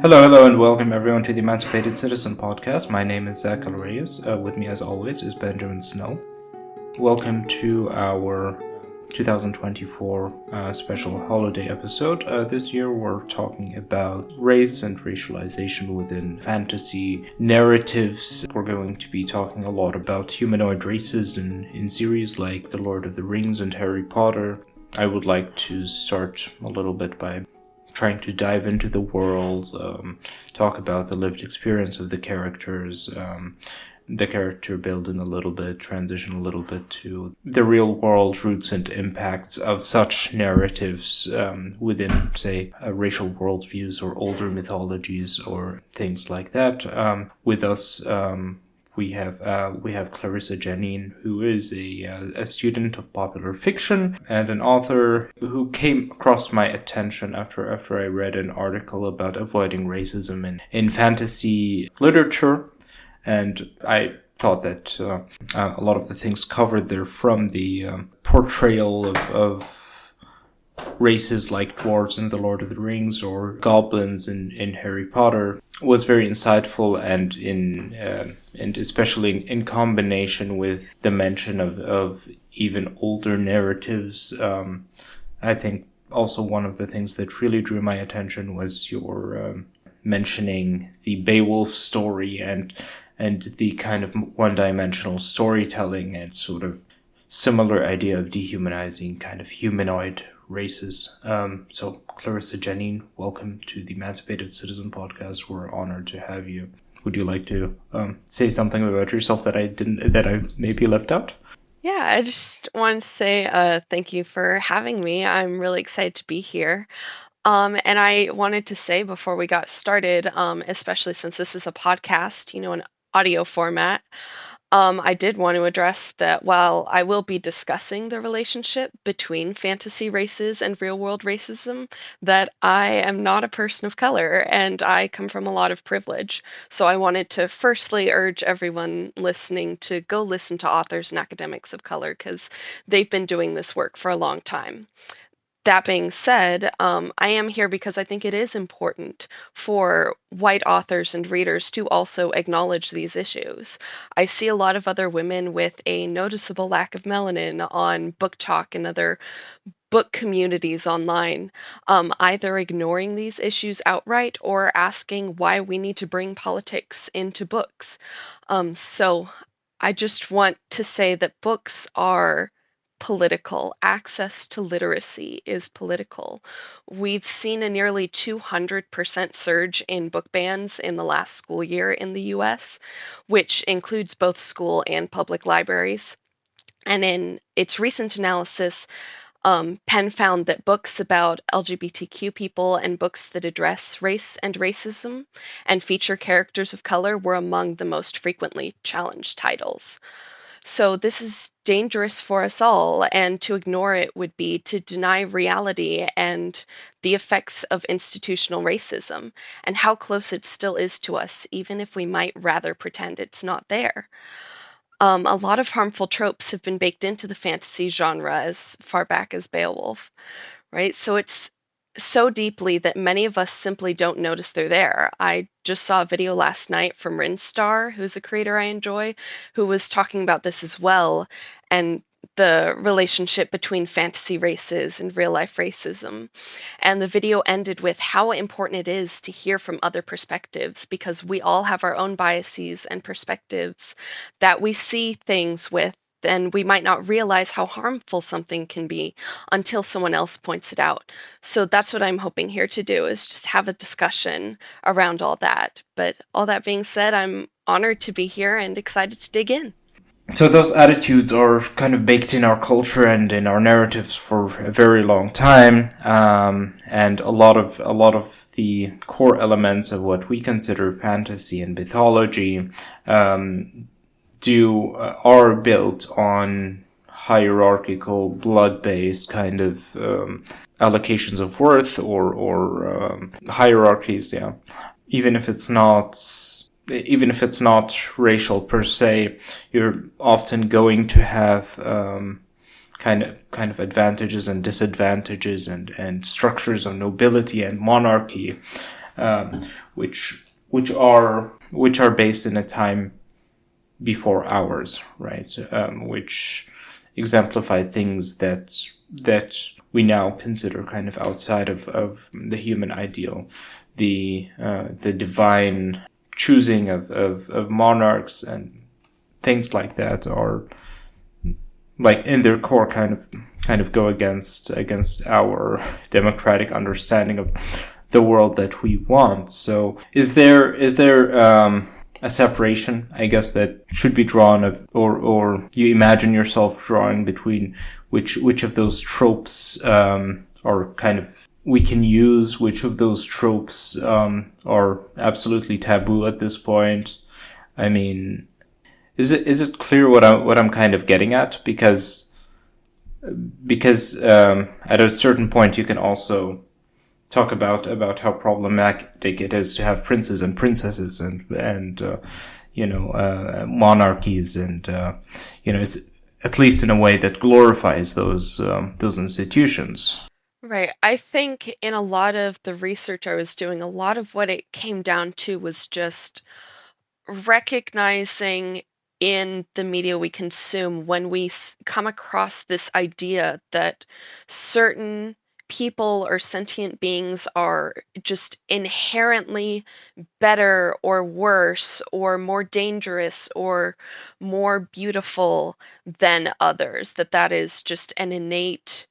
Hello, and welcome everyone to the Emancipated Citizen podcast. My name is Zach Alreyes. With me, as always, is Benjamin Snow. Welcome to our 2024 special holiday episode. This year, we're talking about race and racialization within fantasy narratives. We're going to be talking a lot about humanoid races in series like The Lord of the Rings and Harry Potter. I would like to start a little bit by trying to dive into the world, talk about the lived experience of the characters, the character building a little bit, transition a little bit to the real world roots and impacts of such narratives within, say, racial worldviews or older mythologies or things like that. With us, we have Clarissa Janeen, who is a student of popular fiction and an author who came across my attention after I read an article about avoiding racism in fantasy literature, and I thought that a lot of the things covered there, from the portrayal of races like dwarves in The Lord of the Rings or goblins in Harry Potter, was very insightful, and especially in combination with the mention of even older narratives. I think also one of the things that really drew my attention was your mentioning the Beowulf story and the kind of one-dimensional storytelling and sort of similar idea of dehumanizing kind of humanoid races. So Clarissa Janeen, welcome to the Emancipated Citizen podcast. We're honored to have you. Would you like to say something about yourself that I maybe left out? Yeah, I just wanted to say thank you for having me. I'm really excited to be here. And I wanted to say before we got started, especially since this is a podcast, an audio format, I did want to address that while I will be discussing the relationship between fantasy races and real-world racism, that I am not a person of color and I come from a lot of privilege. So I wanted to firstly urge everyone listening to go listen to authors and academics of color because they've been doing this work for a long time. That being said, I am here because I think it is important for white authors and readers to also acknowledge these issues. I see a lot of other women with a noticeable lack of melanin on Book Talk and other book communities online, either ignoring these issues outright or asking why we need to bring politics into books. So I just want to say that books are political. Access to literacy is political. We've seen a nearly 200% surge in book bans in the last school year in the US, which includes both school and public libraries. And in its recent analysis, Penn found that books about LGBTQ people and books that address race and racism and feature characters of color were among the most frequently challenged titles. So this is dangerous for us all, and to ignore it would be to deny reality and the effects of institutional racism and how close it still is to us, even if we might rather pretend it's not there. A lot of harmful tropes have been baked into the fantasy genre as far back as Beowulf, right? So it's so deeply that many of us simply don't notice they're there. I just saw a video last night from Rinstar, who's a creator I enjoy, who was talking about this as well, and the relationship between fantasy races and real life racism. And the video ended with how important it is to hear from other perspectives, because we all have our own biases and perspectives that we see things with, and we might not realize how harmful something can be until someone else points it out. So that's what I'm hoping here to do, is just have a discussion around all that. But all that being said, I'm honored to be here and excited to dig in. So those attitudes are kind of baked in our culture and in our narratives for a very long time, and a lot of the core elements of what we consider fantasy and mythology are built on hierarchical, blood-based kind of allocations of worth or hierarchies. Yeah, even if it's not racial per se, you're often going to have kind of advantages and disadvantages and structures of nobility and monarchy which are based in a time before ours, right? Which exemplify things that we now consider kind of outside of the human ideal, the divine choosing of monarchs and things like that are, like, in their core kind of go against our democratic understanding of the world that we want. So is there a separation, I guess, that should be drawn of, or you imagine yourself drawing between which of those tropes are kind of we can use, which of those tropes are absolutely taboo at this point? I mean, is it clear what I'm kind of getting at? Because at a certain point you can also talk about how problematic it is to have princes and princesses and monarchies, and it's, at least in a way that glorifies those institutions. Right. I think in a lot of the research I was doing, a lot of what it came down to was just recognizing in the media we consume when we come across this idea that certain people or sentient beings are just inherently better or worse or more dangerous or more beautiful than others, that is just an innate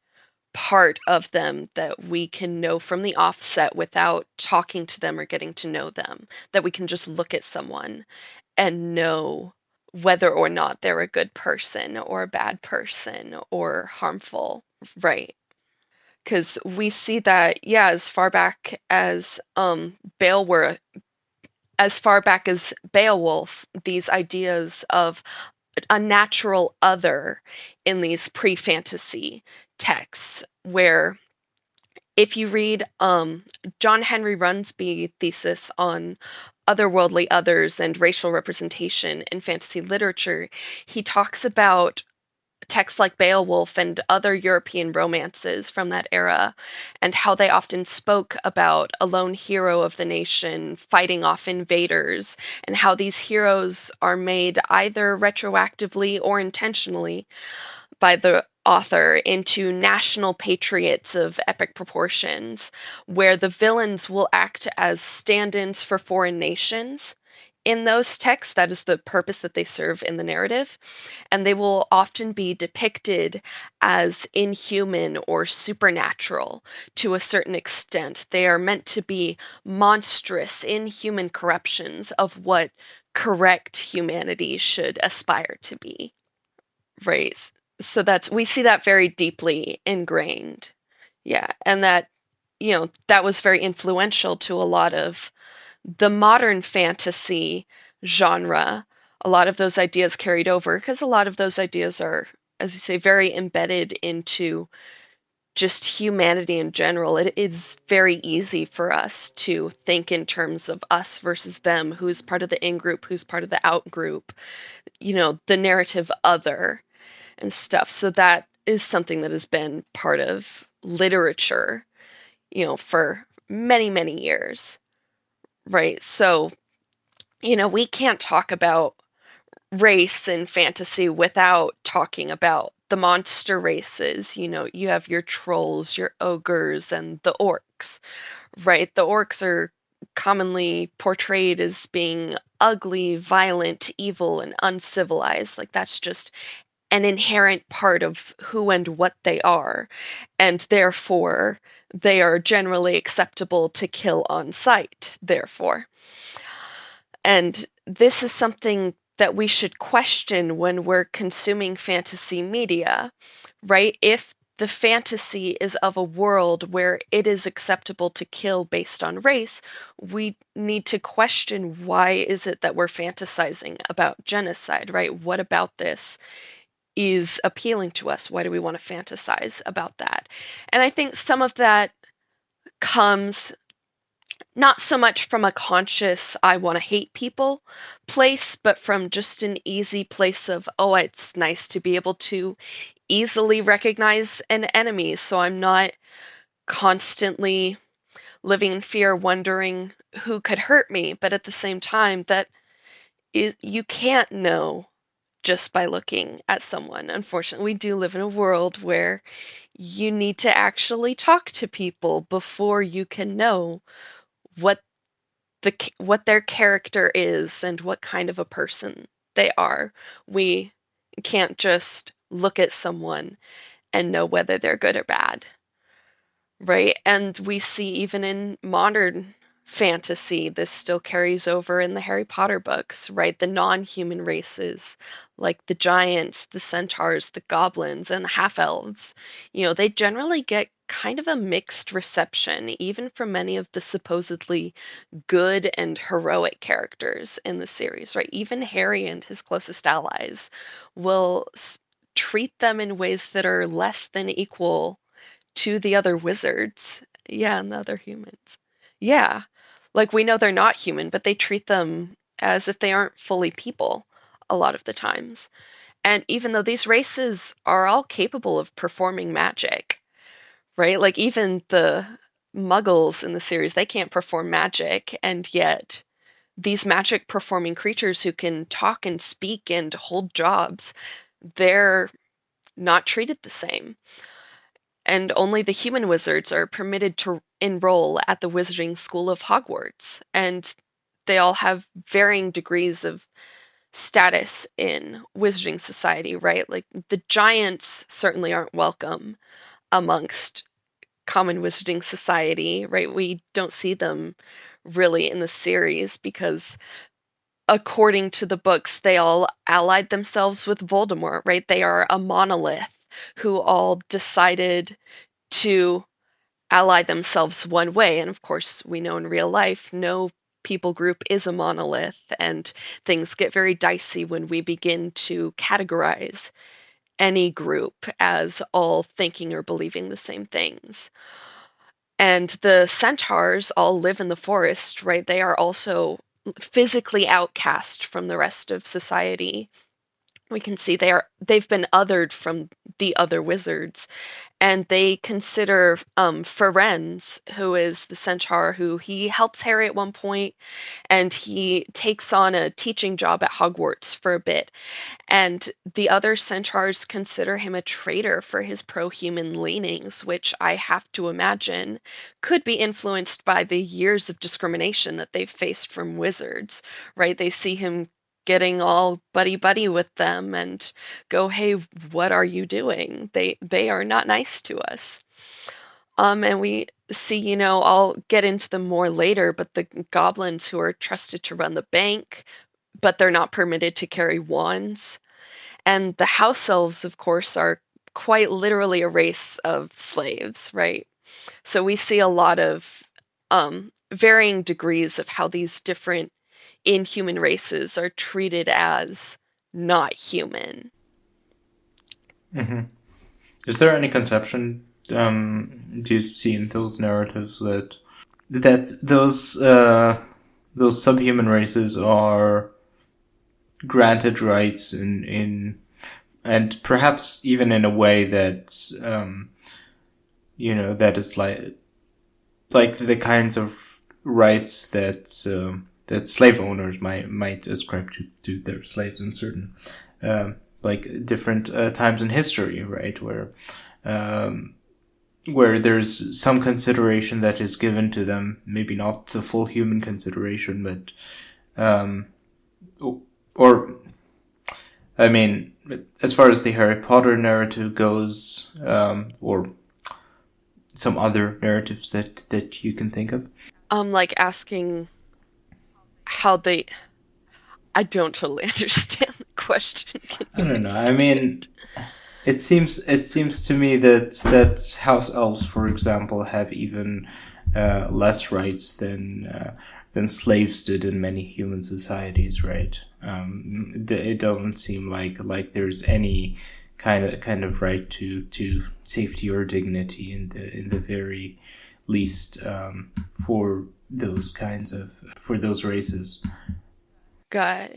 part of them that we can know from the offset without talking to them or getting to know them, that we can just look at someone and know whether or not they're a good person or a bad person or harmful, right? Because we see that, yeah, as far back as Beowulf, these ideas of a natural other in these pre-fantasy texts, where if you read John Henry Runsby's thesis on otherworldly others and racial representation in fantasy literature, he talks about texts like Beowulf and other European romances from that era, and how they often spoke about a lone hero of the nation fighting off invaders, and how these heroes are made either retroactively or intentionally by the author into national patriots of epic proportions, where the villains will act as stand-ins for foreign nations. In those texts, that is the purpose that they serve in the narrative, and they will often be depicted as inhuman or supernatural to a certain extent. They are meant to be monstrous, inhuman corruptions of what correct humanity should aspire to be. Right. So we see that very deeply ingrained. Yeah. And that was very influential to a lot of the modern fantasy genre. A lot of those ideas carried over because a lot of those ideas are, as you say, very embedded into just humanity in general. It is very easy for us to think in terms of us versus them, who's part of the in group, who's part of the out group, the narrative other and stuff. So that is something that has been part of literature, for many, many years, right? So, we can't talk about race in fantasy without talking about the monster races. You have your trolls, your ogres, and the orcs, right? The orcs are commonly portrayed as being ugly, violent, evil, and uncivilized. Like, that's just an inherent part of who and what they are, and therefore they are generally acceptable to kill on sight, therefore. And this is something that we should question when we're consuming fantasy media, right? If the fantasy is of a world where it is acceptable to kill based on race, we need to question, why is it that we're fantasizing about genocide, right? What about this is appealing to us? Why do we want to fantasize about that? And I think some of that comes not so much from a conscious I want to hate people place, but from just an easy place of, oh, it's nice to be able to easily recognize an enemy, so I'm not constantly living in fear, wondering who could hurt me. But at the same time, you can't know just by looking at someone. Unfortunately, we do live in a world where you need to actually talk to people before you can know what what their character is and what kind of a person they are. We can't just look at someone and know whether they're good or bad, right? And we see even in modern fantasy, this still carries over in the Harry Potter books, right? The non-human races, like the giants, the centaurs, the goblins, and the half-elves, they generally get kind of a mixed reception, even from many of the supposedly good and heroic characters in the series, right? Even Harry and his closest allies will treat them in ways that are less than equal to the other wizards. Yeah, and the other humans. Yeah. Like we know they're not human, but they treat them as if they aren't fully people a lot of the times. And even though these races are all capable of performing magic, right? Like even the muggles in the series, they can't perform magic, and yet these magic performing creatures who can talk and speak and hold jobs, they're not treated the same. And only the human wizards are permitted to enroll at the Wizarding School of Hogwarts. And they all have varying degrees of status in Wizarding Society, right? Like the giants certainly aren't welcome amongst common Wizarding Society, right? We don't see them really in the series because according to the books, they all allied themselves with Voldemort, right? They are a monolith who all decided to ally themselves one way. And of course, we know in real life, no people group is a monolith, and things get very dicey when we begin to categorize any group as all thinking or believing the same things. And the centaurs all live in the forest, right? They are also physically outcast from the rest of society. We can see they've been othered from the other wizards, and they consider Ferenz, who is the centaur who he helps Harry at one point, and he takes on a teaching job at Hogwarts for a bit. And the other centaurs consider him a traitor for his pro-human leanings, which I have to imagine could be influenced by the years of discrimination that they've faced from wizards, right? They see him getting all buddy buddy with them and go, hey, what are you doing? They are not nice to us. And we see, I'll get into them more later, but the goblins who are trusted to run the bank, but they're not permitted to carry wands. And the house elves, of course, are quite literally a race of slaves, right? So we see a lot of varying degrees of how these different inhuman races are treated as not human. Mm-hmm. Is there any conception do you see in those narratives that those subhuman races are granted rights in and perhaps even in a way that that is like the kinds of rights that slave owners might ascribe to their slaves in certain like different times in history, right? Where there's some consideration that is given to them, maybe not the full human consideration, but or I mean, as far as the Harry Potter narrative goes, or some other narratives that you can think of. Like asking how they. I don't totally understand the question. Can I you don't know. I restate mean, it? it seems to me that house elves, for example, have even less rights than slaves did in many human societies, right? It doesn't seem like there's any kind of right to safety or dignity in the very least for those races. Got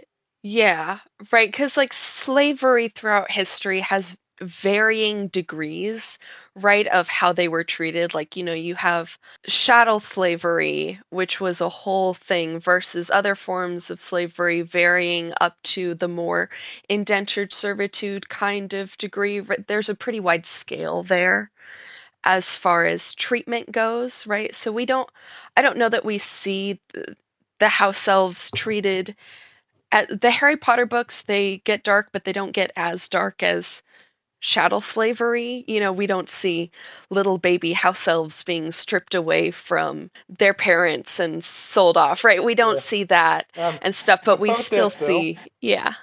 Yeah, right. Because like slavery throughout history has varying degrees, right, of how they were treated. Like, you have chattel slavery, which was a whole thing, versus other forms of slavery varying up to the more indentured servitude kind of degree. There's a pretty wide scale there as far as treatment goes, right? So I don't know that we see the house elves treated at the Harry Potter books. They get dark, but they don't get as dark as chattel slavery. We don't see little baby house elves being stripped away from their parents and sold off, right? We don't Yeah. see that Um, and stuff, but we about still that though, see, yeah.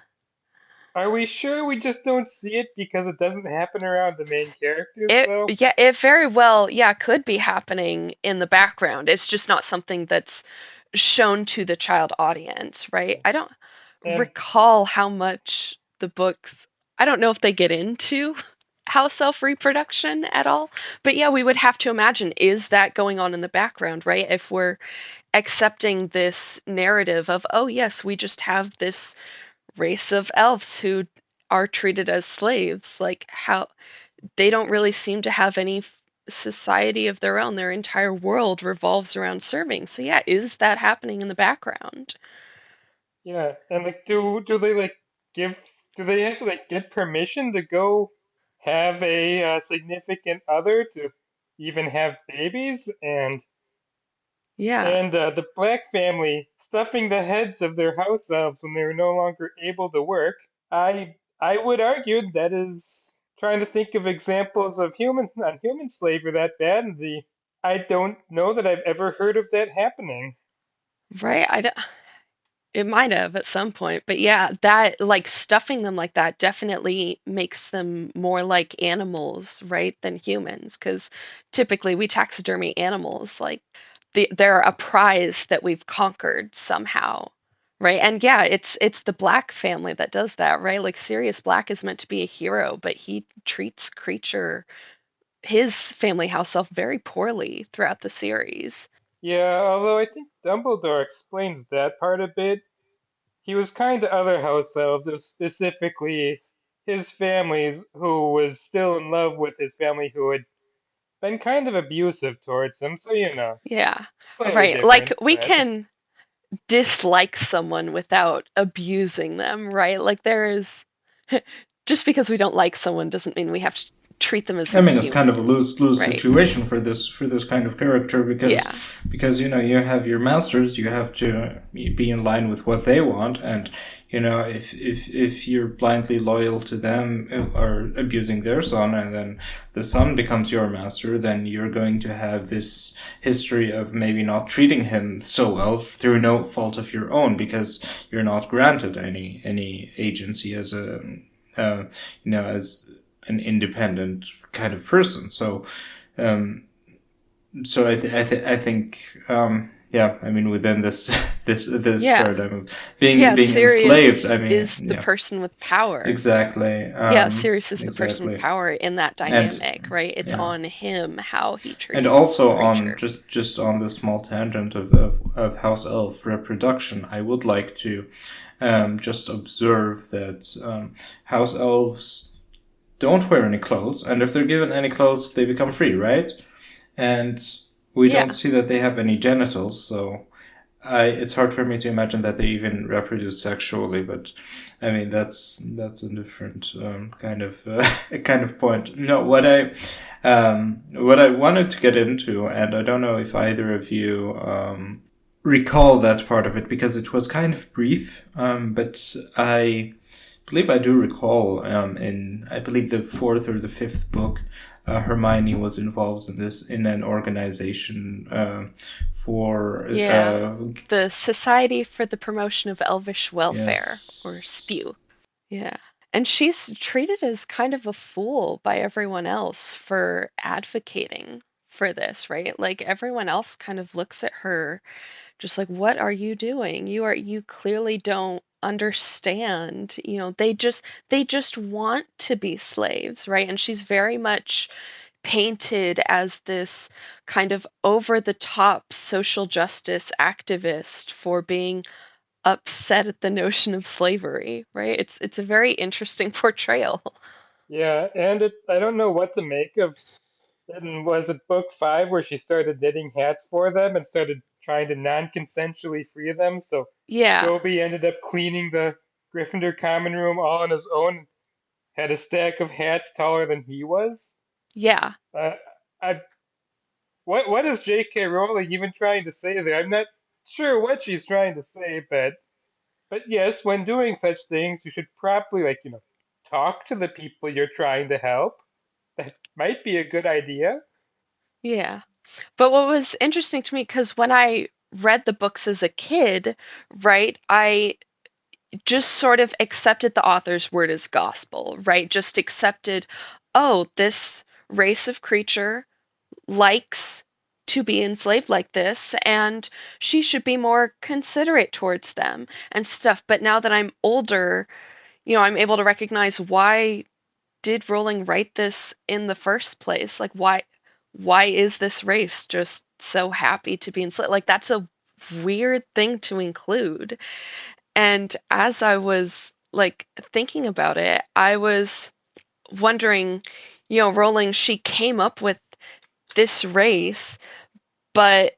are we sure we just don't see it because it doesn't happen around the main characters though? It very well, yeah, could be happening in the background. It's just not something that's shown to the child audience, right? I don't And recall how much the books, I don't know if they get into house self reproduction at all, but yeah, we would have to imagine, is that going on in the background, right? If we're accepting this narrative of, oh, yes, we just have this race of elves who are treated as slaves, like how they don't really seem to have any society of their own. Their entire world revolves around serving. So yeah, is that happening in the background? yeah, and like, do they like give? Do they actually like get permission to go have a significant other to even have babies? Yeah. And the black family stuffing the heads of their house elves when they were no longer able to work. I would argue that is trying to think of examples of human non-human slavery that bad, and the I don't know that I've ever heard of that happening. Right. It might have at some point, but yeah, that like stuffing them like that definitely makes them more like animals, right, than humans. Because typically we taxidermy animals like they're a prize that we've conquered somehow, right? And yeah, it's the Black family that does that, right? Like Sirius Black is meant to be a hero, but he treats his family house elf very poorly throughout the series. Yeah, although I think Dumbledore explains that part a bit. He was kind to other house elves, specifically his families, who was still in love with his family, who had been kind of abusive towards him. So Yeah, slightly right. Like different, we but can dislike someone without abusing them, right? Like there is just because we don't like someone doesn't mean we have to treat them as I mean, it's kind of a inhuman, lose right? situation for this kind of character Yeah, because you have your masters, you have to be in line with what they want, and if you're blindly loyal to them or abusing their son, and then the son becomes your master, then you're going to have this history of maybe not treating him so well through no fault of your own because you're not granted any agency as a uh, as an independent kind of person. Um, I think, yeah, I mean, within this, this yeah, paradigm of yeah. being enslaved, Sirius I mean, is the yeah, person with power. exactly, Yeah, Sirius is the person with exactly. power in that And, dynamic, right? It's yeah. on him how he And treats the also on creature. just on the small tangent of house elf reproduction, I would like to just observe that house elves don't wear any clothes, and if they're given any clothes, they become free, right? And we don't Yeah, see that they have any genitals, so it's hard for me to imagine that they even reproduce sexually. But I mean, that's a different kind of kind of point. No, what I wanted to get into, and I don't know if either of you recall that part of it because it was kind of brief, but I believe I do recall in I believe the fourth or the fifth book, Hermione was involved in this in an organization for yeah. The Society for the Promotion of Elvish Welfare, or yes, SPEW. Yeah. And she's treated as kind of a fool by everyone else for advocating for this, right? Like everyone else kind of looks at her just like, what are you doing? You clearly don't understand. They just want to be slaves, right? And she's very much painted as this kind of over the top social justice activist for being upset at the notion of slavery, right? It's a very interesting portrayal. Yeah, and I don't know what to make of. And was it book five where she started knitting hats for them and started trying to non-consensually free them? So Yeah, Dobie ended up cleaning the Gryffindor common room all on his own, had a stack of hats taller than he was. yeah, Uh, I what is J.K. Rowling even trying to say there? I'm not sure what she's trying to say, but yes, when doing such things, you should probably talk to the people you're trying to help. That might be a good idea. yeah. But what was interesting to me, because when I read the books as a kid, right, I just sort of accepted the author's word as gospel, right? Just accepted, oh, this race of creature likes to be enslaved like this, and she should be more considerate towards them and stuff. But now that I'm older, I'm able to recognize, why did Rowling write this in the first place? Like, why is this race just so happy to be enslaved? Like, that's a weird thing to include. And as I was like thinking about it, I was wondering, Rowling, she came up with this race, but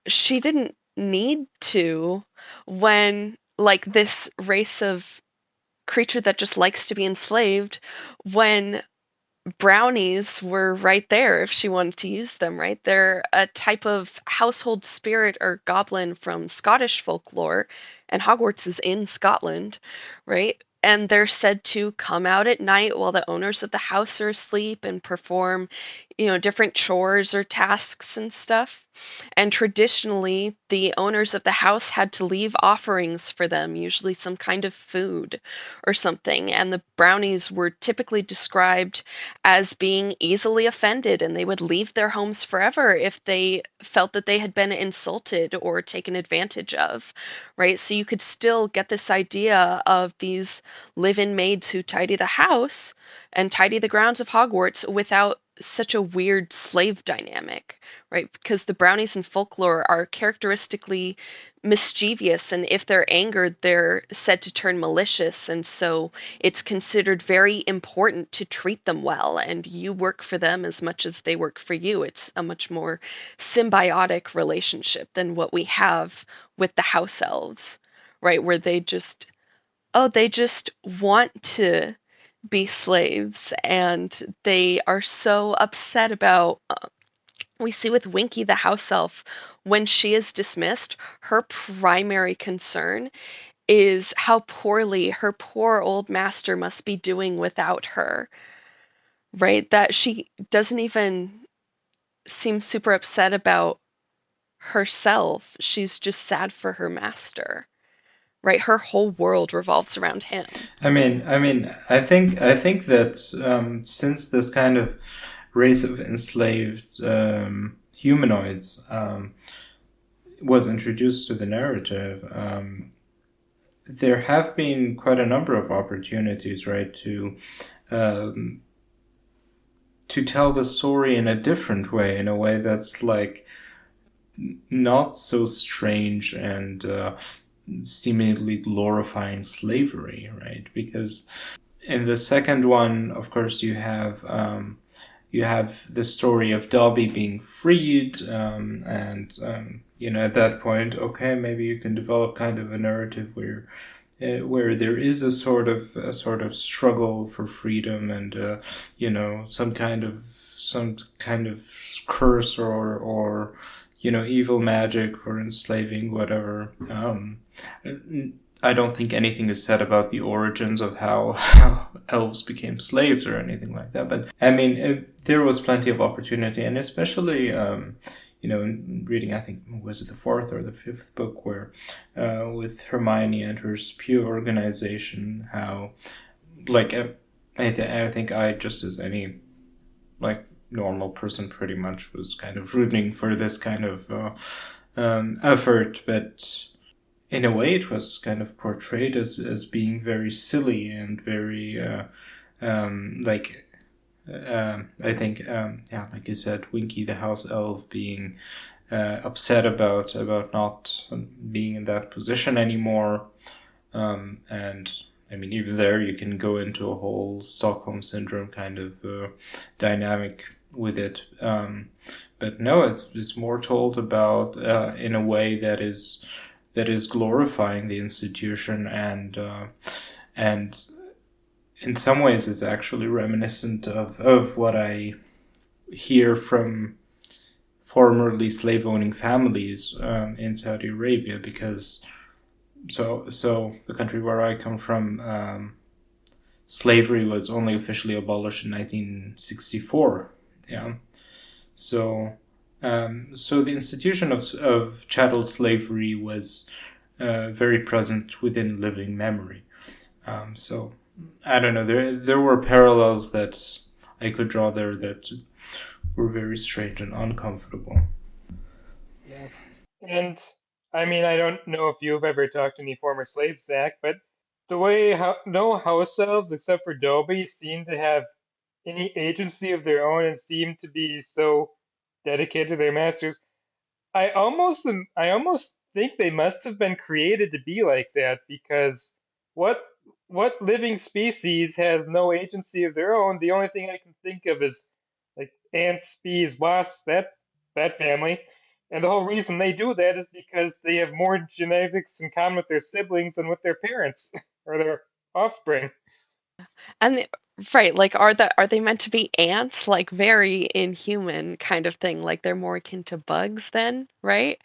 she didn't need to, when like this race of creature that just likes to be enslaved, when brownies were right there if she wanted to use them, right? They're a type of household spirit or goblin from Scottish folklore, and Hogwarts is in Scotland, right? And they're said to come out at night while the owners of the house are asleep and perform, different chores or tasks and stuff. And traditionally, the owners of the house had to leave offerings for them, usually some kind of food or something. And the brownies were typically described as being easily offended, and they would leave their homes forever if they felt that they had been insulted or taken advantage of, right? So you could still get this idea of these live-in maids who tidy the house and tidy the grounds of Hogwarts without such a weird slave dynamic, right? Because the brownies in folklore are characteristically mischievous, and if they're angered, they're said to turn malicious, and so it's considered very important to treat them well, and you work for them as much as they work for you. It's a much more symbiotic relationship than what we have with the house elves, right? Where they just want to be slaves, and they are so upset about, we see with Winky the house elf, when she is dismissed, her primary concern is how poorly her poor old master must be doing without her, right? That she doesn't even seem super upset about herself. She's just sad for her master, right? Her whole world revolves around him. I think that since this kind of race of enslaved humanoids was introduced to the narrative, there have been quite a number of opportunities, right, um, to tell the story in a different way, in a way that's like not so strange and seemingly glorifying slavery, right? Because in the second one, of course, you have the story of Dobby being freed, and at that point, okay, maybe you can develop kind of a narrative where there is a sort of struggle for freedom, and some kind of curse or evil magic for enslaving whatever. I don't think anything is said about the origins of how elves became slaves or anything like that. But I mean, there was plenty of opportunity, and especially, in reading, I think, was it the fourth or the fifth book, where with Hermione and her spew organization, how, like, I think I, just as any, like, normal person, pretty much was kind of rooting for this kind of effort, but in a way it was kind of portrayed as being very silly and very like I think like you said, Winky the house elf being upset about not being in that position anymore, and I mean, even there you can go into a whole Stockholm syndrome kind of dynamic with it. But no, it's more told about in a way that is glorifying the institution, and in some ways it's actually reminiscent of what I hear from formerly slave owning families in Saudi Arabia, because so the country where I come from, slavery was only officially abolished in 1964. Yeah, so so the institution of chattel slavery was very present within living memory. So I don't know. There were parallels that I could draw there that were very strange and uncomfortable. Yeah. And I mean, I don't know if you've ever talked to any former slaves, Zach, but the way no house elves except for Dobie seem to have any agency of their own and seem to be so dedicated to their masters. I almost think they must have been created to be like that, because what what living species has no agency of their own? The only thing I can think of is like ants, bees, wasps, that family. And the whole reason they do that is because they have more genetics in common with their siblings than with their parents or their offspring. And right, like are they meant to be ants? Like very inhuman kind of thing. Like they're more akin to bugs then, right?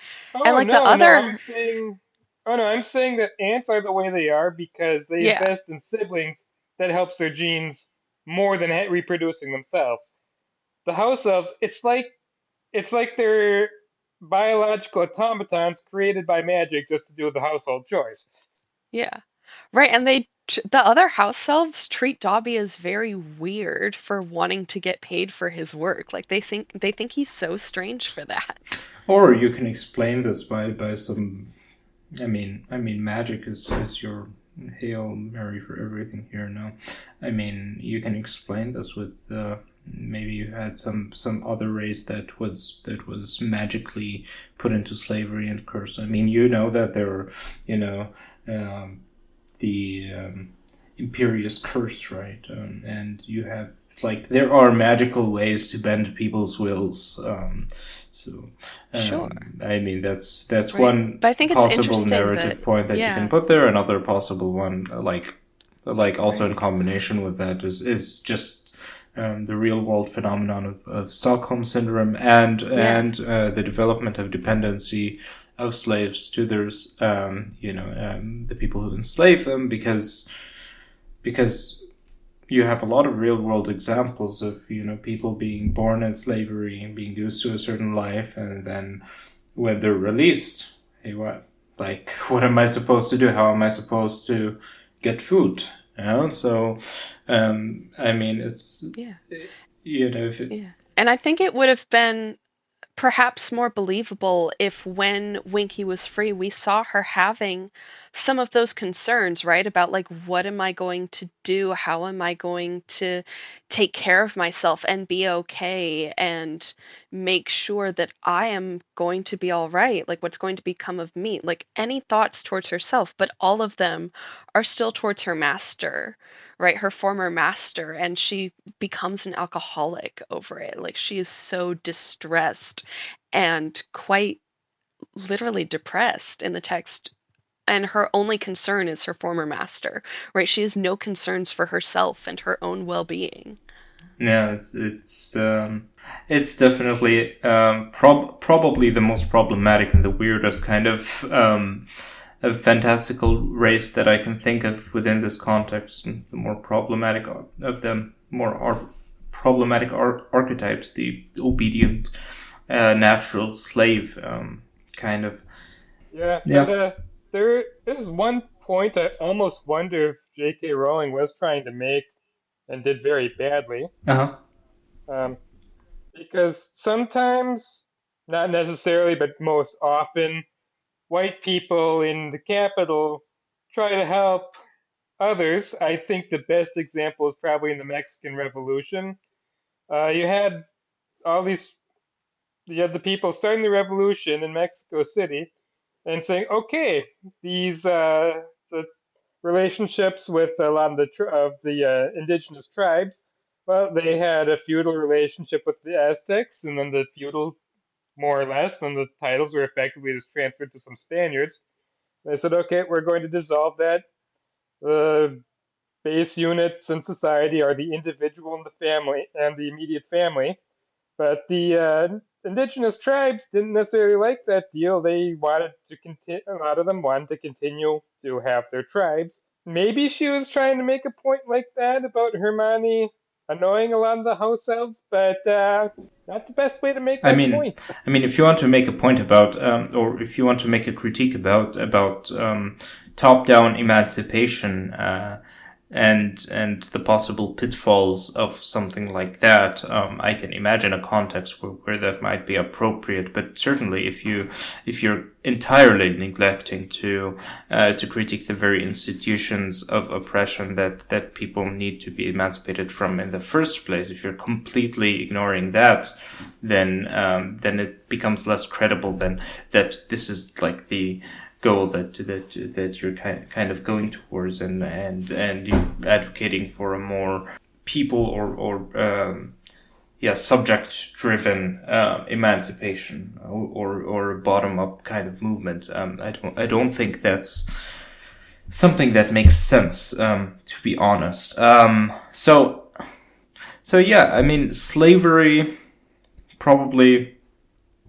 And Oh like the no, no, I'm other, saying oh no, I'm saying that ants are the way they are because they yeah, invest in siblings that helps their genes more than reproducing themselves. The house elves, it's like they're biological automatons created by magic just to do the household chores. yeah. Right, and the other house elves treat Dobby as very weird for wanting to get paid for his work. Like they think he's so strange for that. Or you can explain this by some. I mean, magic is your hail mary for everything here now. I mean, you can explain this with maybe you had some other race that was magically put into slavery and cursed. I mean, you know that there were, you know, um, the imperious curse, right? And you have, like, there are magical ways to bend people's wills. So, Sure, I mean, that's right. one But I think it's possible interesting that, narrative point that you can yeah, put there. Another possible one, like also in right. combination with that, is just the real world phenomenon of Stockholm syndrome, Yeah, and the development of dependency of slaves to their the people who enslave them, because you have a lot of real world examples of people being born in slavery and being used to a certain life, and then when they're released, hey, what am I supposed to do? How am I supposed to get food? So I mean, it's yeah, if it, yeah. And I think it would have been perhaps more believable if when Winky was free, we saw her having some of those concerns, right? About like, what am I going to do? How am I going to take care of myself and be okay and make sure that I am going to be all right? Like, what's going to become of me? Like, any thoughts towards herself, but all of them are still towards her master, right? Her former master. And she becomes an alcoholic over it. Like, she is so distressed and quite literally depressed in the text. And her only concern is her former master, right? She has no concerns for herself and her own well being. yeah, it's definitely probably the most problematic and the weirdest kind of fantastical race that I can think of within this context. The more problematic of them, problematic archetypes, the obedient, natural slave, kind of. Yeah, but Yeah. there is one point I almost wonder if J.K. Rowling was trying to make and did very badly. Uh huh. Um, because sometimes, not necessarily, but most often, white people in the capital try to help others. I think the best example is probably in the Mexican Revolution. You had all these, you had the people starting the revolution in Mexico City and saying, okay, these the relationships with a lot of the indigenous tribes. Well, they had a feudal relationship with the Aztecs, and then the feudal, more or less, then the titles were effectively just transferred to some Spaniards. They said, okay, we're going to dissolve that. The base units in society are the individual and the family and the immediate family. But the indigenous tribes didn't necessarily like that deal. They wanted to continue. A lot of them wanted to continue to have their tribes. Maybe she was trying to make a point like that about Hermione annoying a lot of the house elves, but not the best way to make I that mean, point. I mean, if you want to make a point about, or if you want to make a critique about top-down emancipation, and the possible pitfalls of something like that, I can imagine a context where that might be appropriate. But certainly, if you're entirely neglecting to critique the very institutions of oppression that people need to be emancipated from in the first place, if you're completely ignoring that, then it becomes less credible than that this is like the goal that you're kind of going towards, and you're advocating for a more people or subject driven emancipation, or a bottom up kind of movement. I don't think that's something that makes sense, to be honest. So yeah, I mean, slavery probably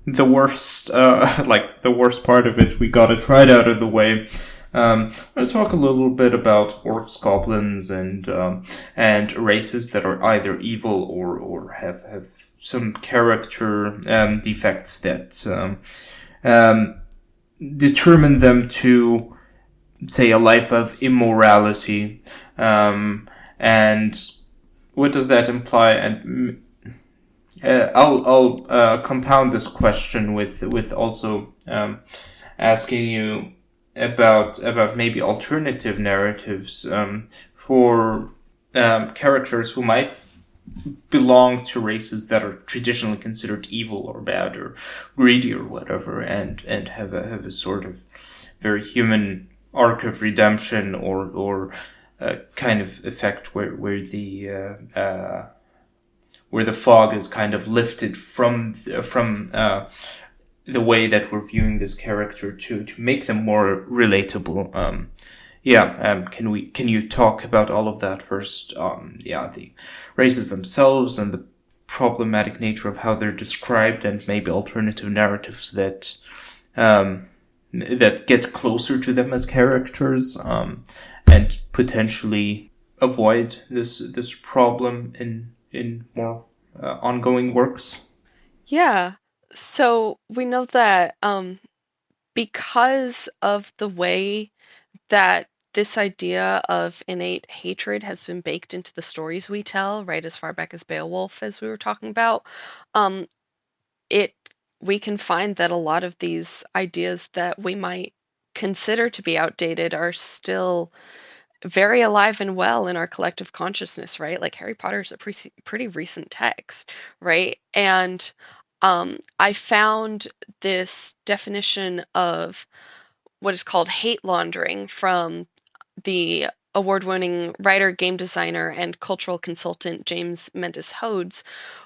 the worst, the worst part of it. We got it right out of the way. Let's talk a little bit about orcs, goblins, and races that are either evil or have some character defects that determine them to, say, a life of immorality. And what does that imply? And I'll compound this question with also asking you about maybe alternative narratives for characters who might belong to races that are traditionally considered evil or bad or greedy or whatever, and have a sort of very human arc of redemption or kind of effect where the fog is kind of lifted from the way that we're viewing this character to make them more relatable. Can you talk about all of that first? The races themselves and the problematic nature of how they're described, and maybe alternative narratives that get closer to them as characters, and potentially avoid this problem in more ongoing works. Yeah. So we know that because of the way that this idea of innate hatred has been baked into the stories we tell, right, as far back as Beowulf, as we were talking about, we can find that a lot of these ideas that we might consider to be outdated are still very alive and well in our collective consciousness, right? Like Harry Potter is a pretty recent text, right? And I found this definition of what is called hate laundering from the award-winning writer, game designer, and cultural consultant James Mendes Hodes,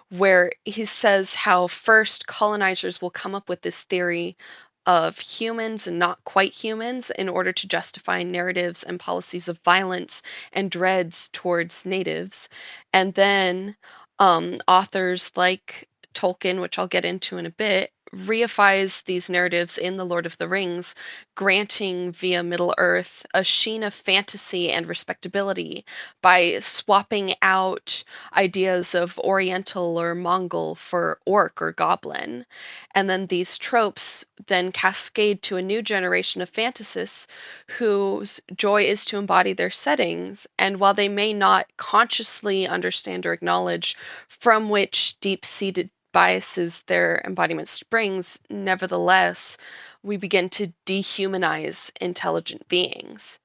where he says how first colonizers will come up with this theory of humans and not quite humans in order to justify narratives and policies of violence and dreads towards natives. And then authors like Tolkien, which I'll get into in a bit, reifies these narratives in The Lord of the Rings, granting via Middle-earth a sheen of fantasy and respectability by swapping out ideas of Oriental or Mongol for orc or goblin. And then these tropes then cascade to a new generation of fantasists whose joy is to embody their settings. And while they may not consciously understand or acknowledge from which deep-seated biases their embodiment springs, nevertheless, we begin to dehumanize intelligent beings,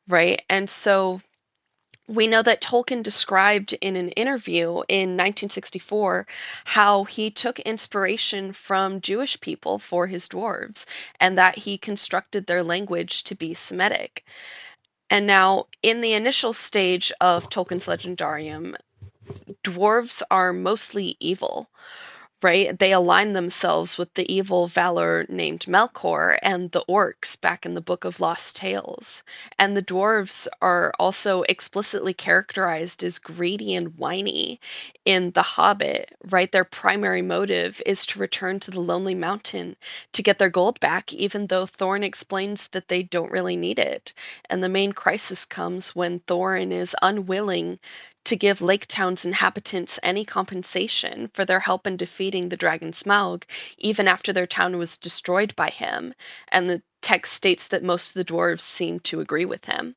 right? And so we know that Tolkien described in an interview in 1964 how he took inspiration from Jewish people for his dwarves, and that he constructed their language to be Semitic. And now, in the initial stage of Tolkien's Legendarium, dwarves are mostly evil, right? They align themselves with the evil Valor named Melkor and the orcs back in the Book of Lost Tales. And the dwarves are also explicitly characterized as greedy and whiny in The Hobbit, right? Their primary motive is to return to the Lonely Mountain to get their gold back, even though Thorin explains that they don't really need it. And the main crisis comes when Thorin is unwilling to give Lake Town's inhabitants any compensation for their help in defeating the dragon Smaug, even after their town was destroyed by him. And the text states that most of the dwarves seem to agree with him,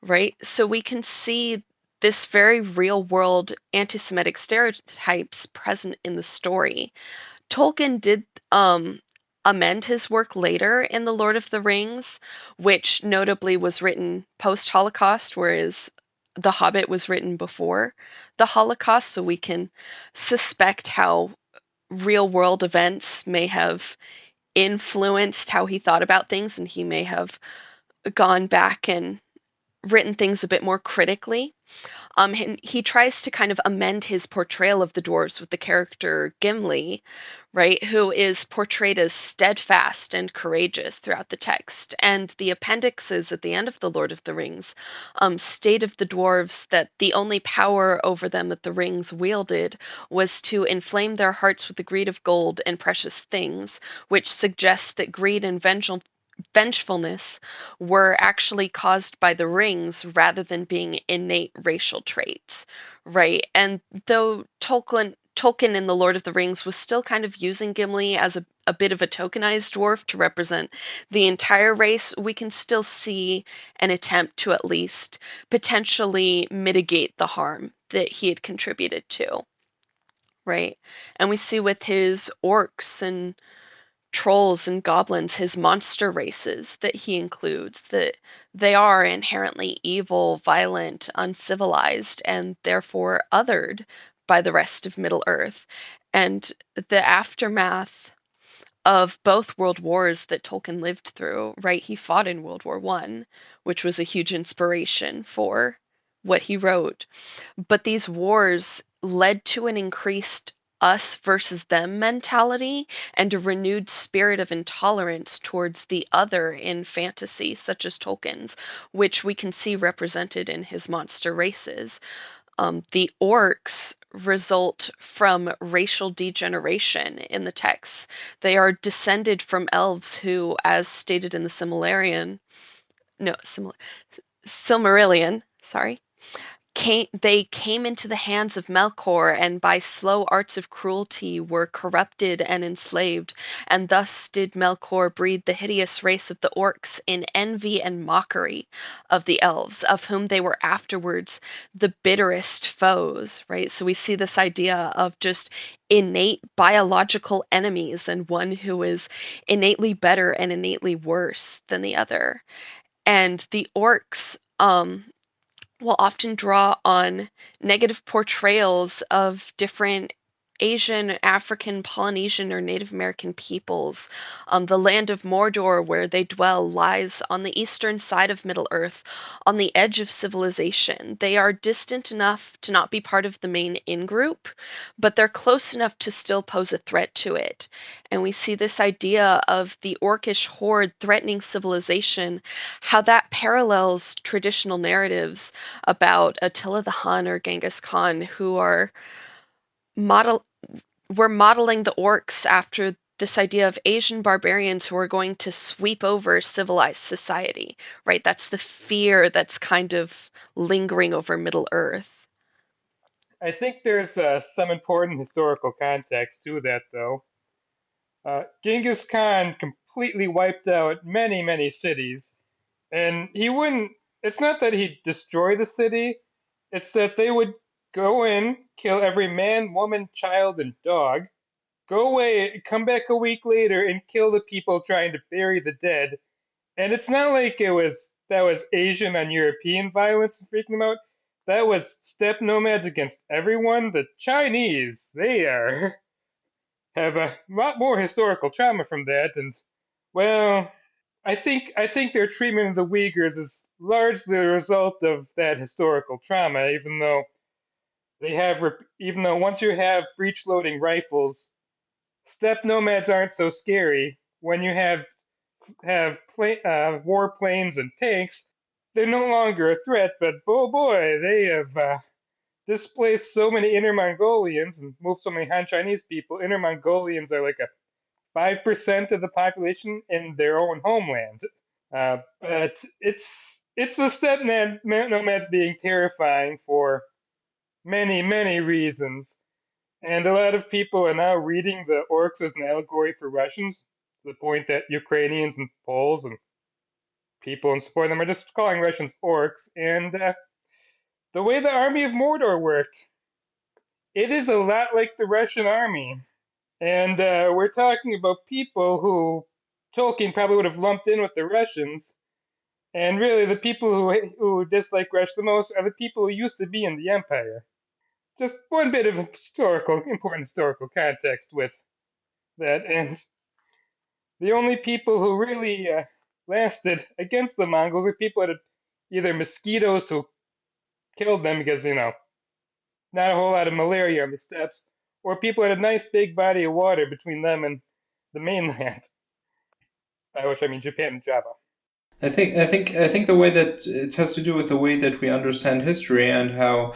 right? So we can see this very real world anti Semitic stereotypes present in the story. Tolkien did amend his work later in The Lord of the Rings, which notably was written post Holocaust, whereas The Hobbit was written before the Holocaust, so we can suspect how real world events may have influenced how he thought about things, and he may have gone back and written things a bit more critically. He tries to kind of amend his portrayal of the dwarves with the character Gimli, right, who is portrayed as steadfast and courageous throughout the text. And the appendixes at the end of The Lord of the Rings state of the dwarves that the only power over them that the rings wielded was to inflame their hearts with the greed of gold and precious things, which suggests that greed and vengefulness were actually caused by the rings rather than being innate racial traits, right? And though Tolkien in The Lord of the Rings was still kind of using Gimli as a bit of a tokenized dwarf to represent the entire race, we can still see an attempt to at least potentially mitigate the harm that he had contributed to, right? And we see with his orcs and trolls and goblins, his monster races that he includes, that they are inherently evil, violent, uncivilized, and therefore othered by the rest of Middle Earth. And the aftermath of both world wars that Tolkien lived through, right? He fought in World War One, which was a huge inspiration for what he wrote. But these wars led to an increased us versus them mentality and a renewed spirit of intolerance towards the other in fantasy, such as Tolkien's, which we can see represented in his monster races. The orcs result from racial degeneration in the texts. They are descended from elves who, as stated in the Silmarillion, sorry, they came into the hands of Melkor and by slow arts of cruelty were corrupted and enslaved, and thus did Melkor breed the hideous race of the orcs in envy and mockery of the elves, of whom they were afterwards the bitterest foes, right? So we see this idea of just innate biological enemies and one who is innately better and innately worse than the other. And the orcs, will often draw on negative portrayals of different Asian, African, Polynesian, or Native American peoples. The land of Mordor, where they dwell, lies on the eastern side of Middle Earth, on the edge of civilization. They are distant enough to not be part of the main in-group, but they're close enough to still pose a threat to it. And we see this idea of the orcish horde threatening civilization, how that parallels traditional narratives about Attila the Hun or Genghis Khan, who are model we're modeling the orcs after this idea of Asian barbarians who are going to sweep over civilized society, right? That's the fear that's kind of lingering over Middle Earth. I think there's some important historical context to that, though. Genghis Khan completely wiped out many, many cities, and he wouldn't. It's not that he'd destroy the city, it's that they would go in, kill every man, woman, child, and dog, go away, come back a week later, and kill the people trying to bury the dead. And it's not like that was Asian on European violence and freaking them out. That was steppe nomads against everyone. The Chinese, they are have a lot more historical trauma from that, and well, I think their treatment of the Uyghurs is largely a result of that historical trauma. Even though once you have breech loading rifles, steppe nomads aren't so scary. When you have warplanes and tanks, they're no longer a threat. But oh boy, they have displaced so many Inner Mongolians and moved so many Han Chinese people. Inner Mongolians are like a 5% of the population in their own homelands. But it's the steppe nomads being terrifying for many reasons. And a lot of people are now reading the orcs as an allegory for Russians, to the point that Ukrainians and Poles and people in support of them are just calling Russians orcs. And the way the army of Mordor worked, it is a lot like the Russian army. And we're talking about people who Tolkien probably would have lumped in with the Russians. And really, the people who dislike Russia the most are the people who used to be in the Empire. Just one bit of important historical context with that. And the only people who really lasted against the Mongols were people that had either mosquitoes who killed them because, not a whole lot of malaria on the steppes, or people had a nice big body of water between them and the mainland. By which I mean Japan and Java. I think the way that it has to do with the way that we understand history, and how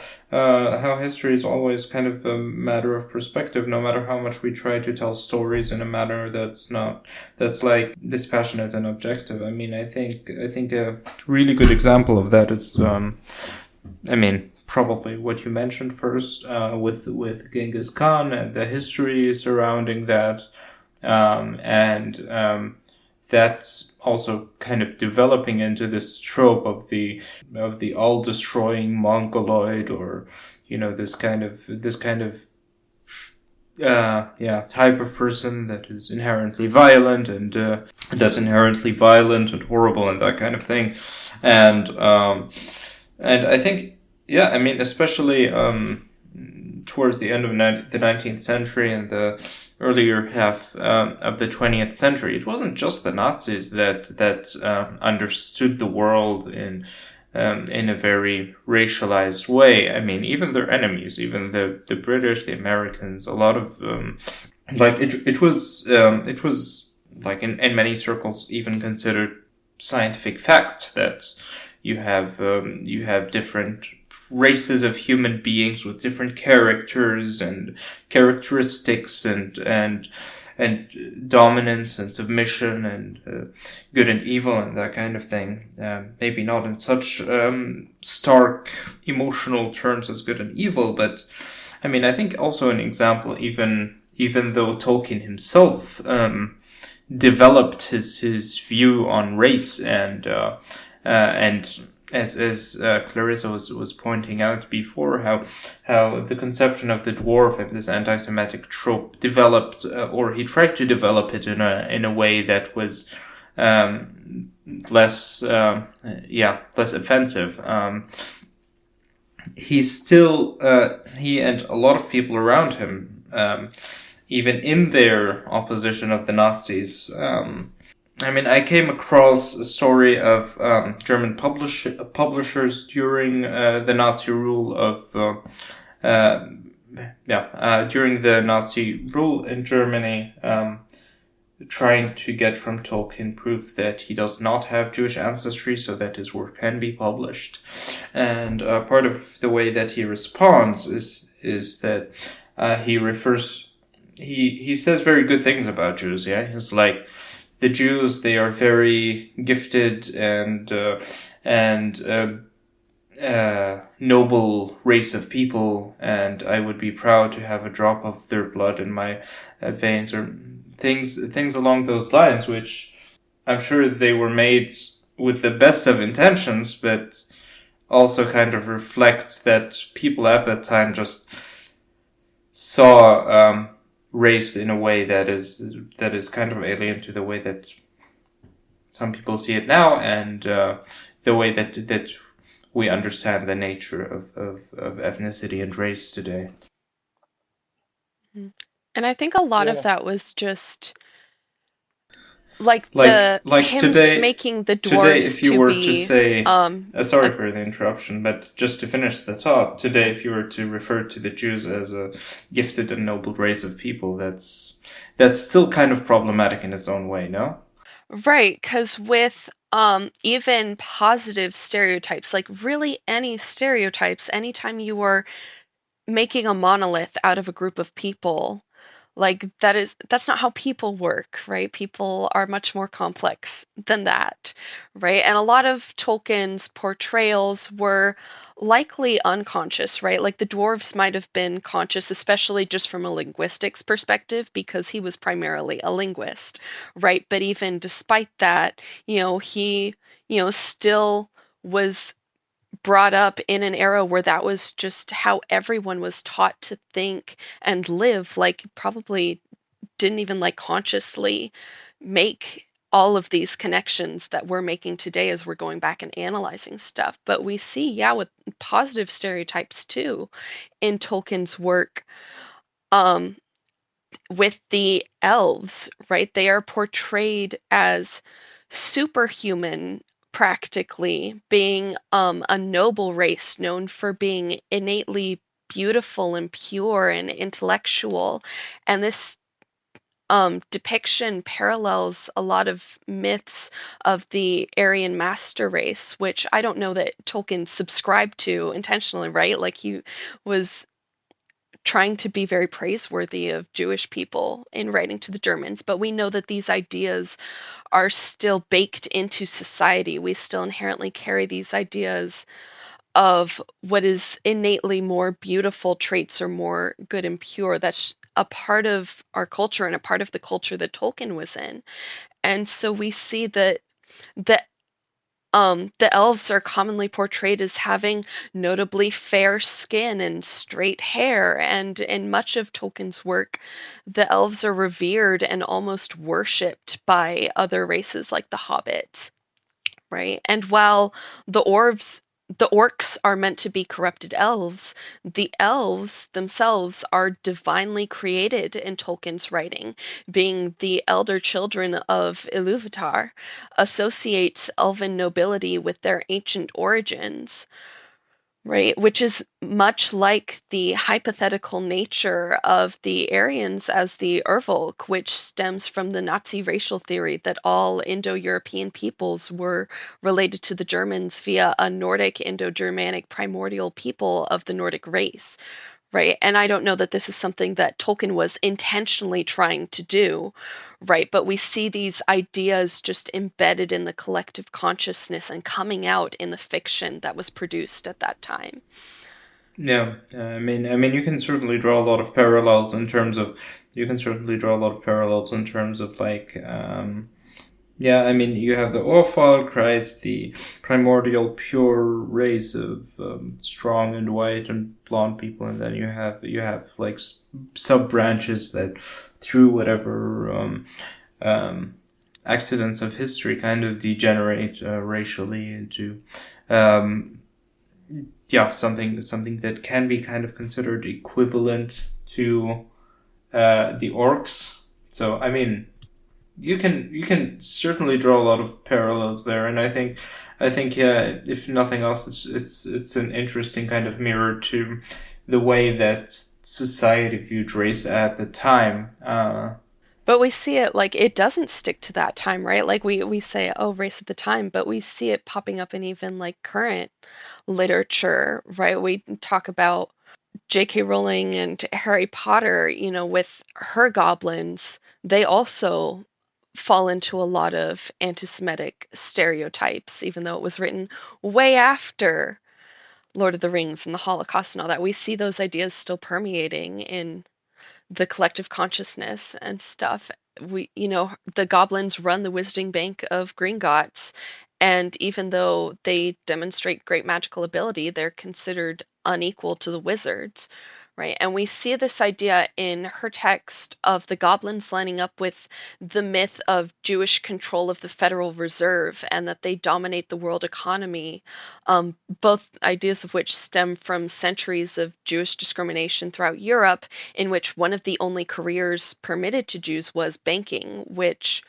history is always kind of a matter of perspective, no matter how much we try to tell stories in a manner that's like dispassionate and objective. I mean, I think a really good example of that is probably what you mentioned first, with Genghis Khan and the history surrounding that, and that's also kind of developing into this trope of the all destroying mongoloid, or this kind of type of person that is inherently violent, and horrible and that kind of thing. And I think, especially towards the end of the 19th century and the earlier half of the 20th century, it wasn't just the Nazis that understood the world in a very racialized way. I mean, even their enemies, even the British, the Americans, a lot of it was like in many circles even considered scientific fact that you have different races of human beings with different characters and characteristics and dominance and submission and good and evil and that kind of thing. Maybe not in such stark emotional terms as good and evil, but I think also an example, even though Tolkien himself developed his view on race, and as Clarissa was pointing out before, how the conception of the dwarf and this anti-Semitic trope developed, or he tried to develop it in a way that was less offensive. He and a lot of people around him, even in their opposition of the Nazis. I came across a story of German publishers during the Nazi rule during the Nazi rule in Germany, trying to get from Tolkien proof that he does not have Jewish ancestry so that his work can be published. And part of the way that he responds is that he says very good things about Jews. Yeah, he's like, the Jews, they are very gifted and noble race of people, and I would be proud to have a drop of their blood in my veins, or things along those lines, which I'm sure they were made with the best of intentions, but also kind of reflect that people at that time just saw race in a way that is kind of alien to the way that some people see it now, and the way that we understand the nature of ethnicity and race today. And I think a lot of that was just like Like the like him today making the today dwarves if you to were to be say sorry a for the interruption, but just to finish the thought, today if you were to refer to the Jews as a gifted and noble race of people, that's still kind of problematic in its own way, no? right, because with even positive stereotypes, like really any stereotypes, anytime you are making a monolith out of a group of people, like that's not how people work, right? People are much more complex than that, right? And a lot of Tolkien's portrayals were likely unconscious, right? Like the dwarves might have been conscious, especially just from a linguistics perspective, because he was primarily a linguist, right? But even despite that, he, still was brought up in an era where that was just how everyone was taught to think and live, like probably didn't even like consciously make all of these connections that we're making today as we're going back and analyzing stuff. But we see, yeah, with positive stereotypes too in Tolkien's work. Um, with the elves, right? They are portrayed as superhuman, practically, being a noble race known for being innately beautiful and pure and intellectual. And this depiction parallels a lot of myths of the Aryan master race, which I don't know that Tolkien subscribed to intentionally, right? Like he was trying to be very praiseworthy of Jewish people in writing to the Germans, but we know that these ideas are still baked into society. We still inherently carry these ideas of what is innately more beautiful traits or more good and pure. That's a part of our culture and a part of the culture that Tolkien was in. And so we see that the the elves are commonly portrayed as having notably fair skin and straight hair, and in much of Tolkien's work, the elves are revered and almost worshipped by other races like the hobbits, right? And while the orcs are meant to be corrupted elves, the elves themselves are divinely created in Tolkien's writing, being the elder children of Ilúvatar, associates elven nobility with their ancient origins, right? Which is much like the hypothetical nature of the Aryans as the Urvolk, which stems from the Nazi racial theory that all Indo-European peoples were related to the Germans via a Nordic Indo-Germanic primordial people of the Nordic race, right? And I don't know that this is something that Tolkien was intentionally trying to do, right? But we see these ideas just embedded in the collective consciousness and coming out in the fiction that was produced at that time. Yeah, I mean, you can certainly draw a lot of parallels in terms of like, yeah, I mean, you have the Orfolk, right, the primordial pure race of strong and white and blonde people, and then you have like sub branches that, through whatever accidents of history, kind of degenerate racially into um, yeah, something that can be kind of considered equivalent to the orcs. So I mean, you can certainly draw a lot of parallels there, and I think yeah, if nothing else, it's an interesting kind of mirror to the way that society viewed race at the time. But we see it like it doesn't stick to that time, right? Like we say, oh, race at the time, but we see it popping up in even like current literature, right? We talk about J.K. Rowling and Harry Potter, with her goblins, they also fall into a lot of anti-Semitic stereotypes, even though it was written way after Lord of the Rings and the Holocaust and all that. We see those ideas still permeating in the collective consciousness and stuff. The goblins run the Wizarding Bank of Gringotts, and even though they demonstrate great magical ability, they're considered unequal to the wizards, right? And we see this idea in her text of the goblins lining up with the myth of Jewish control of the Federal Reserve and that they dominate the world economy, both ideas of which stem from centuries of Jewish discrimination throughout Europe, in which one of the only careers permitted to Jews was banking, which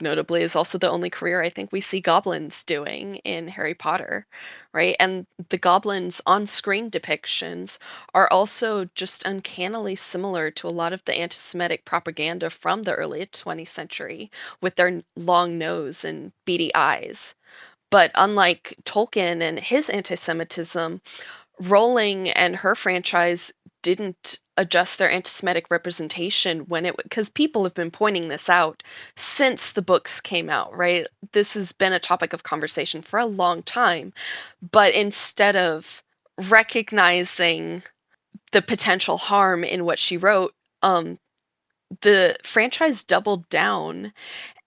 notably is also the only career I think we see goblins doing in Harry Potter, right? And the goblins on-screen depictions are also just uncannily similar to a lot of the anti-Semitic propaganda from the early 20th century with their long nose and beady eyes. But unlike Tolkien and his anti-Semitism, Rowling and her franchise didn't adjust their anti-Semitic representation when it, because people have been pointing this out since the books came out, right? This has been a topic of conversation for a long time, but instead of recognizing the potential harm in what she wrote, the franchise doubled down,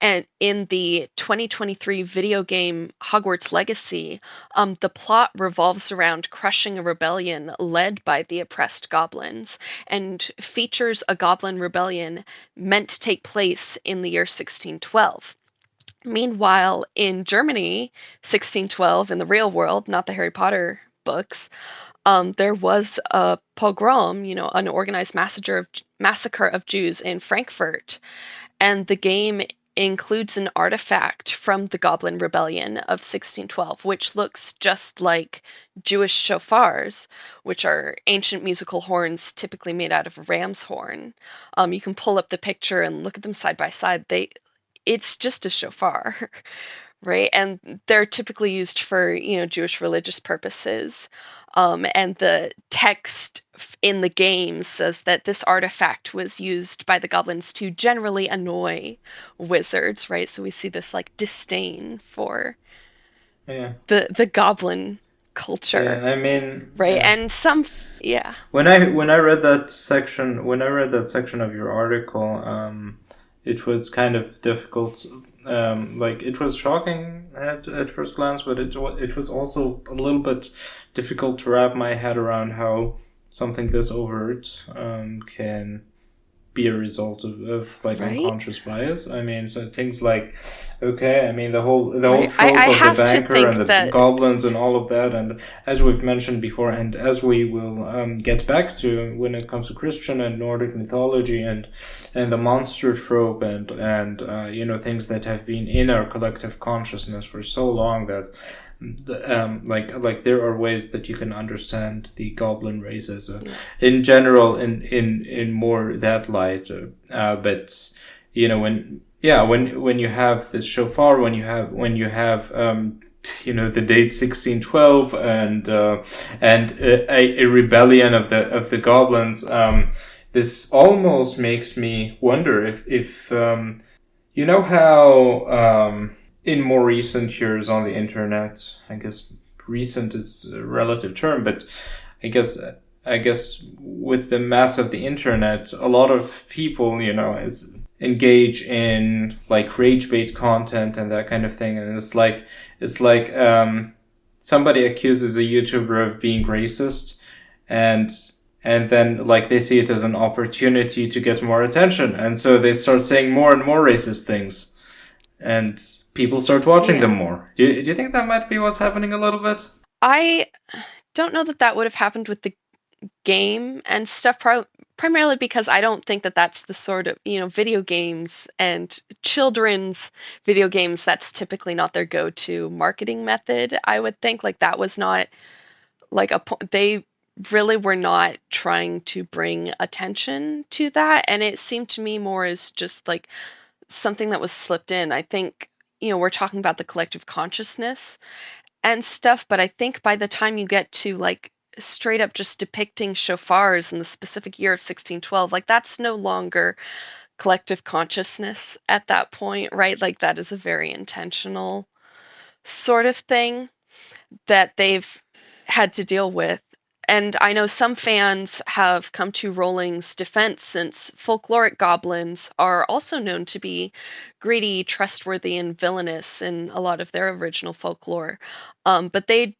and in the 2023 video game Hogwarts Legacy, the plot revolves around crushing a rebellion led by the oppressed goblins and features a goblin rebellion meant to take place in the year 1612. Meanwhile, in Germany, 1612, in the real world, not the Harry Potter books, there was a pogrom, an organized massacre of Jews in Frankfurt, and the game includes an artifact from the Goblin Rebellion of 1612, which looks just like Jewish shofars, which are ancient musical horns typically made out of ram's horn. You can pull up the picture and look at them side by side. It's just a shofar, right? And they're typically used for, Jewish religious purposes. And the text in the game says that this artifact was used by the goblins to generally annoy wizards, right? So we see this like disdain for Yeah. the goblin culture, Yeah, I mean, right? yeah. And yeah. When I read that section of your article, it was kind of difficult. Like it was shocking at first glance, but it was also a little bit difficult to wrap my head around how something this overt can be a result of like Right? unconscious bias. I mean, so things like, okay, I mean the whole Right. trope I of the have to banker think and the that goblins and all of that, and as we've mentioned before, and as we will get back to when it comes to Christian and Nordic mythology and the monster trope and things that have been in our collective consciousness for so long that. Like there are ways that you can understand the goblin race as in general in more that light, but when you have this shofar, when you have the date 1612 and a rebellion of the goblins, this almost makes me wonder if how in more recent years on the internet, I guess recent is a relative term, but I guess with the mass of the internet, a lot of people, engage in like rage bait content and that kind of thing. And it's like somebody accuses a YouTuber of being racist and then like they see it as an opportunity to get more attention. And so they start saying more and more racist things. And people start watching them more. Do you think that might be what's happening a little bit? I don't know that would have happened with the game and stuff, primarily because I don't think that that's the sort of, video games and children's video games, that's typically not their go-to marketing method. I would think like that was not like they really were not trying to bring attention to that, and it seemed to me more as just like something that was slipped in. I think, we're talking about the collective consciousness and stuff, but I think by the time you get to like straight up just depicting shofars in the specific year of 1612, like that's no longer collective consciousness at that point, right? Like that is a very intentional sort of thing that they've had to deal with. And I know some fans have come to Rowling's defense, since folkloric goblins are also known to be greedy, trustworthy, and villainous in a lot of their original folklore. But they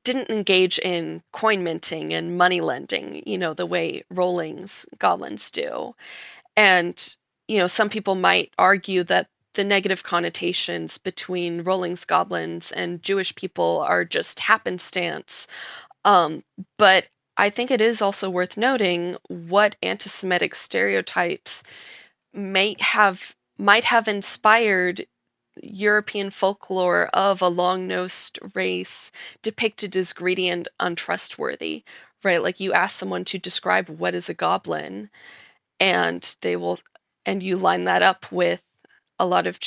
didn't engage in coin minting and money lending, the way Rowling's goblins do. And, some people might argue that the negative connotations between Rowling's goblins and Jewish people are just happenstance. But I think it is also worth noting what anti-Semitic stereotypes may have might have inspired European folklore of a long-nosed race depicted as greedy and untrustworthy, right? Like you ask someone to describe what is a goblin, and they will, and you line that up with a lot of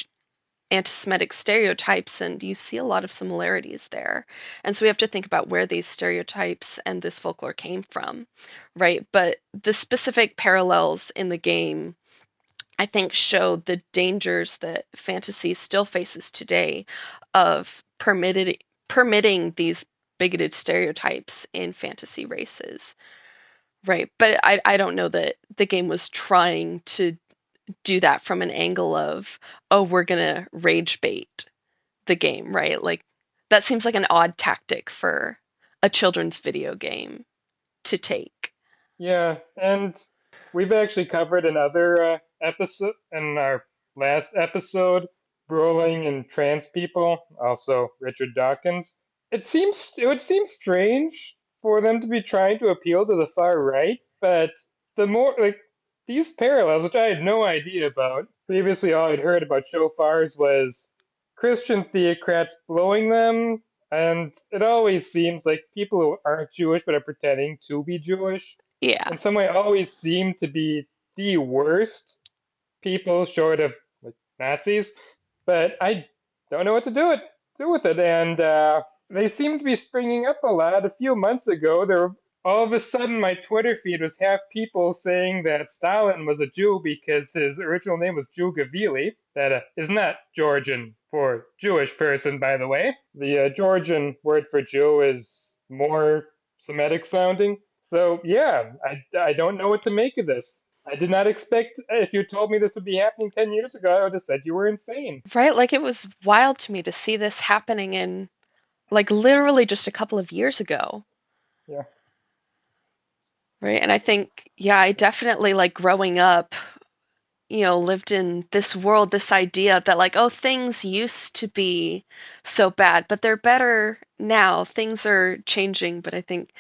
anti-Semitic stereotypes, and you see a lot of similarities there. And so we have to think about where these stereotypes and this folklore came from, right? But the specific parallels in the game, I think, show the dangers that fantasy still faces today of permitting these bigoted stereotypes in fantasy races, right? But I don't know that the game was trying to do that from an angle of, oh, we're gonna rage bait the game, right? Like that seems like an odd tactic for a children's video game to take. Yeah, and we've actually covered another episode in our last episode, Rolling and Trans People, also Richard Dawkins. It would seem strange for them to be trying to appeal to the far right, but the more like these parallels, which I had no idea about. Previously, all I'd heard about shofars was Christian theocrats blowing them, and it always seems like people who aren't Jewish but are pretending to be Jewish Yeah. in some way always seem to be the worst people short of like Nazis, but I don't know what to do with it. And they seem to be springing up a lot. A few months ago, there all of a sudden my Twitter feed was half people saying that Stalin was a Jew because his original name was Jugavili. That is not Georgian for Jewish person, by the way. The Georgian word for Jew is more Semitic sounding. So yeah, I don't know what to make of this. I did not expect, if you told me this would be happening 10 years ago, I would have said you were insane. Right? Like it was wild to me to see this happening in like literally just a couple of years ago. Yeah. Right? And I think, yeah, I definitely like growing up, lived in this world, this idea that like, oh, things used to be so bad, but they're better now. Things are changing, but I think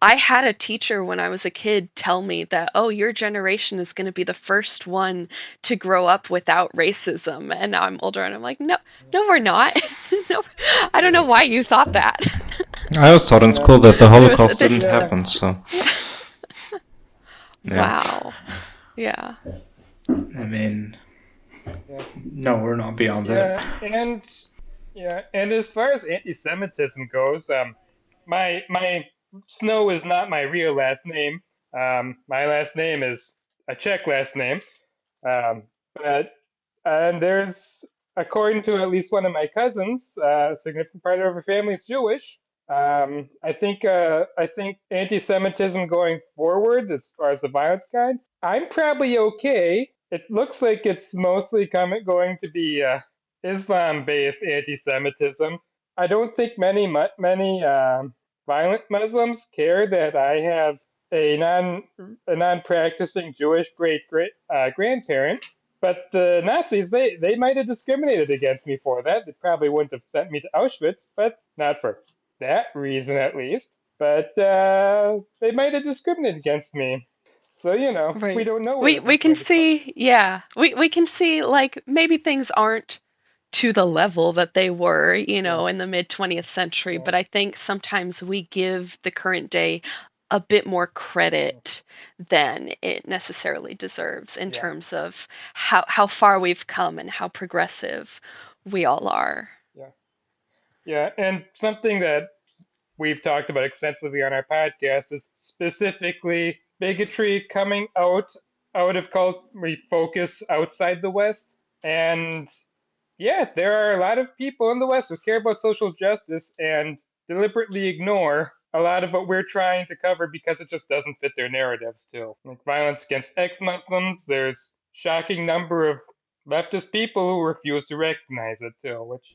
I had a teacher when I was a kid tell me that, oh, your generation is going to be the first one to grow up without racism. And now I'm older and I'm like, no, no, we're not. No, I don't know why you thought that. I always thought in Yeah. school that the Holocaust This, didn't Yeah. happen, so yeah. yeah. Wow. Yeah. I mean, Yeah. no, we're not beyond Yeah. that. And as far as anti-Semitism goes, my Snow is not my real last name. My last name is a Czech last name. But and there's, according to at least one of my cousins, a significant part of her family is Jewish. I think anti-Semitism going forward, as far as the violent kind, I'm probably okay. It looks like it's mostly going to be Islam-based anti-Semitism. I don't think many violent Muslims care that I have a non-practicing Jewish great grandparent. But the Nazis, they might have discriminated against me for that. They probably wouldn't have sent me to Auschwitz, but not for that reason at least. But they might have discriminated against me. So, we Right. don't know where We this is we can going to go. see, yeah. We can see like maybe things aren't to the level that they were, Yeah, in the mid 20th century, yeah, but I think sometimes we give the current day a bit more yeah, credit than it necessarily deserves in yeah, terms of how far we've come and how progressive we all are. yeah. Yeah, and something that we've talked about extensively on our podcast is specifically bigotry coming out of cult refocus outside the West. And yeah, there are a lot of people in the West who care about social justice and deliberately ignore a lot of what we're trying to cover because it just doesn't fit their narratives too. Like violence against ex-Muslims, there's shocking number of leftist people who refuse to recognize it too, which,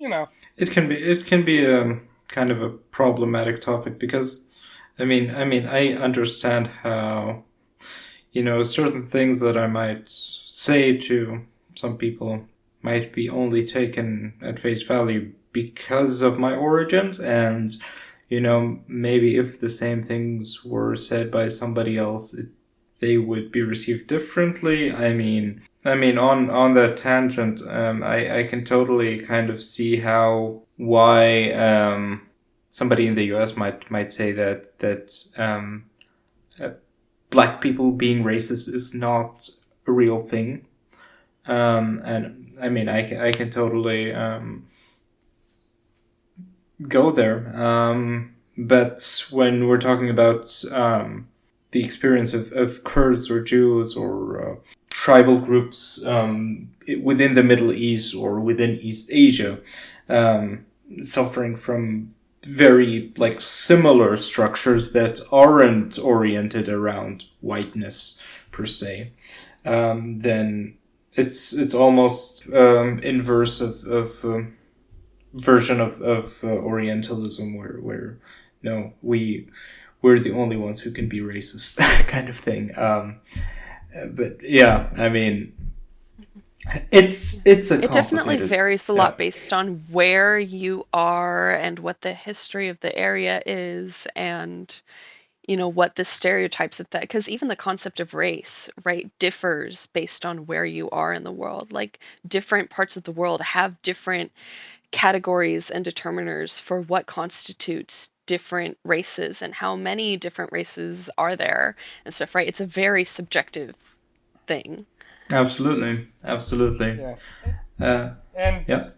It can be a kind of a problematic topic because, I understand how, certain things that I might say to some people might be only taken at face value because of my origins, and maybe if the same things were said by somebody else, they would be received differently. I mean, on that tangent, I can totally kind of see why somebody in the U.S. might say that black people being racist is not a real thing. And I mean, I can totally go there. But when we're talking about the experience of Kurds or Jews or tribal groups within the Middle East or within East Asia, suffering from very similar structures that aren't oriented around whiteness per se, then it's almost inverse of version of Orientalism where no, we're the only ones who can be racist kind of thing. But yeah, I mean, it's a It definitely complicated. varies a Yeah. lot based on where you are and what the history of the area is, and what the stereotypes of that, because even the concept of race, right, differs based on where you are in the world. Like, different parts of the world have different categories and determiners for what constitutes different races and how many different races are there and stuff, right? It's a very subjective thing. Absolutely. Yeah. Uh, And yeah.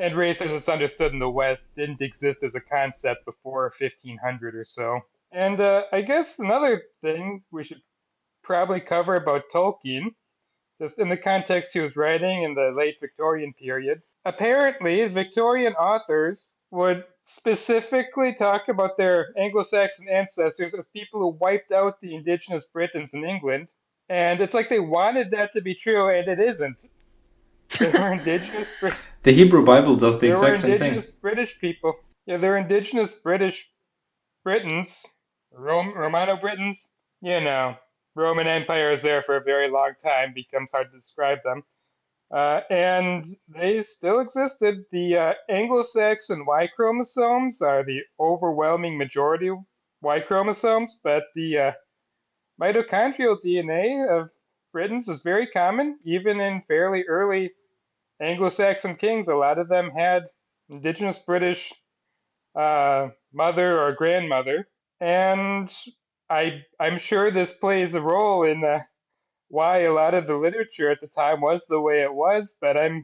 and race as it's understood in the West didn't exist as a concept before 1500 or so. And I guess another thing we should probably cover about Tolkien, just in the context he was writing in the late Victorian period. Apparently, Victorian authors would specifically talk about their Anglo-Saxon ancestors as people who wiped out the indigenous Britons in England. And it's like they wanted that to be true, and it isn't. There were indigenous The Hebrew Bible does the there were exact same thing. indigenous British people. Yeah, there were indigenous British Britons, Romano Britons. Roman Empire is there for a very long time. Becomes hard to describe them. And they still existed. The Anglo-Saxon Y chromosomes are the overwhelming majority of Y chromosomes, but the mitochondrial DNA of Britons is very common. Even in fairly early Anglo-Saxon kings, a lot of them had indigenous British mother or grandmother, and I'm sure this plays a role in why a lot of the literature at the time was the way it was. But do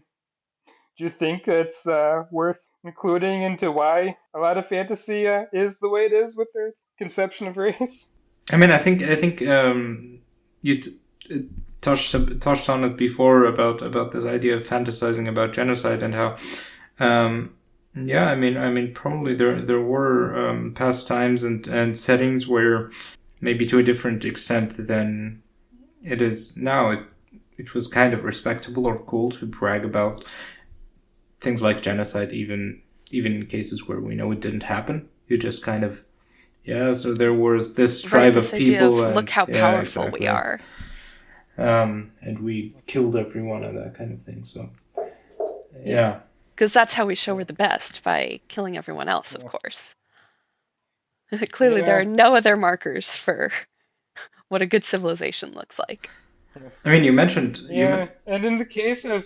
you think it's worth including into why a lot of fantasy is the way it is with their conception of race? I mean, I think you touched on it before about this idea of fantasizing about genocide and how, yeah, I mean, probably there were past times and settings where maybe to a different extent than it is now. It was kind of respectable or cool to brag about things like genocide, even in cases where we know it didn't happen. You just kind of, yeah, so there was this Right, tribe this of idea people, of look and how yeah, powerful we exactly. are. And we killed everyone and that kind of thing. So, yeah. Because that's how we show we're the best, by killing everyone else, of Yeah. course. Clearly, there are Yeah. no other markers for what a good civilization looks like. Yes. I mean, you mentioned Yeah. And in case of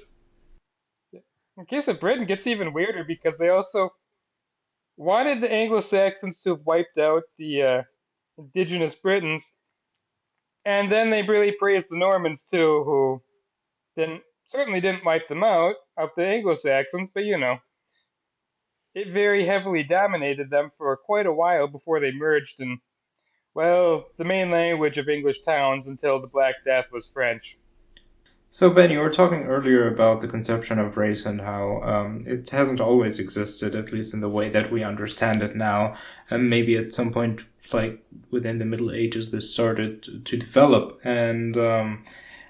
Britain, it gets even weirder because they also wanted the Anglo-Saxons to have wiped out the indigenous Britons, and then they really praised the Normans too, who certainly didn't wipe them out of the Anglo-Saxons, but it very heavily dominated them for quite a while before they merged in, well, the main language of English towns until the Black Death was French. So, Ben, you were talking earlier about the conception of race and how it hasn't always existed, at least in the way that we understand it now. And maybe at some point, like within the Middle Ages, this started to develop. And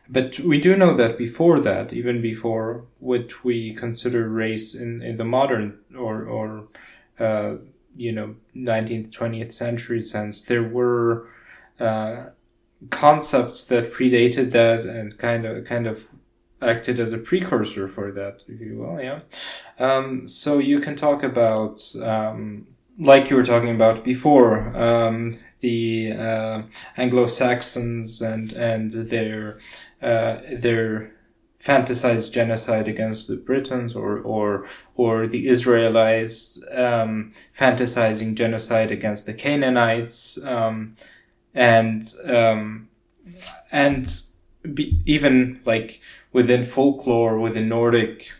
but we do know that before that, even before what we consider race in the modern or 19th, 20th century sense, there were concepts that predated that and kind of acted as a precursor for that, if you will. Yeah. So you can talk about, like you were talking about before, the Anglo-Saxons and their fantasize genocide against the Britons, or the Israelites fantasizing genocide against the Canaanites, and even like within folklore, within Nordic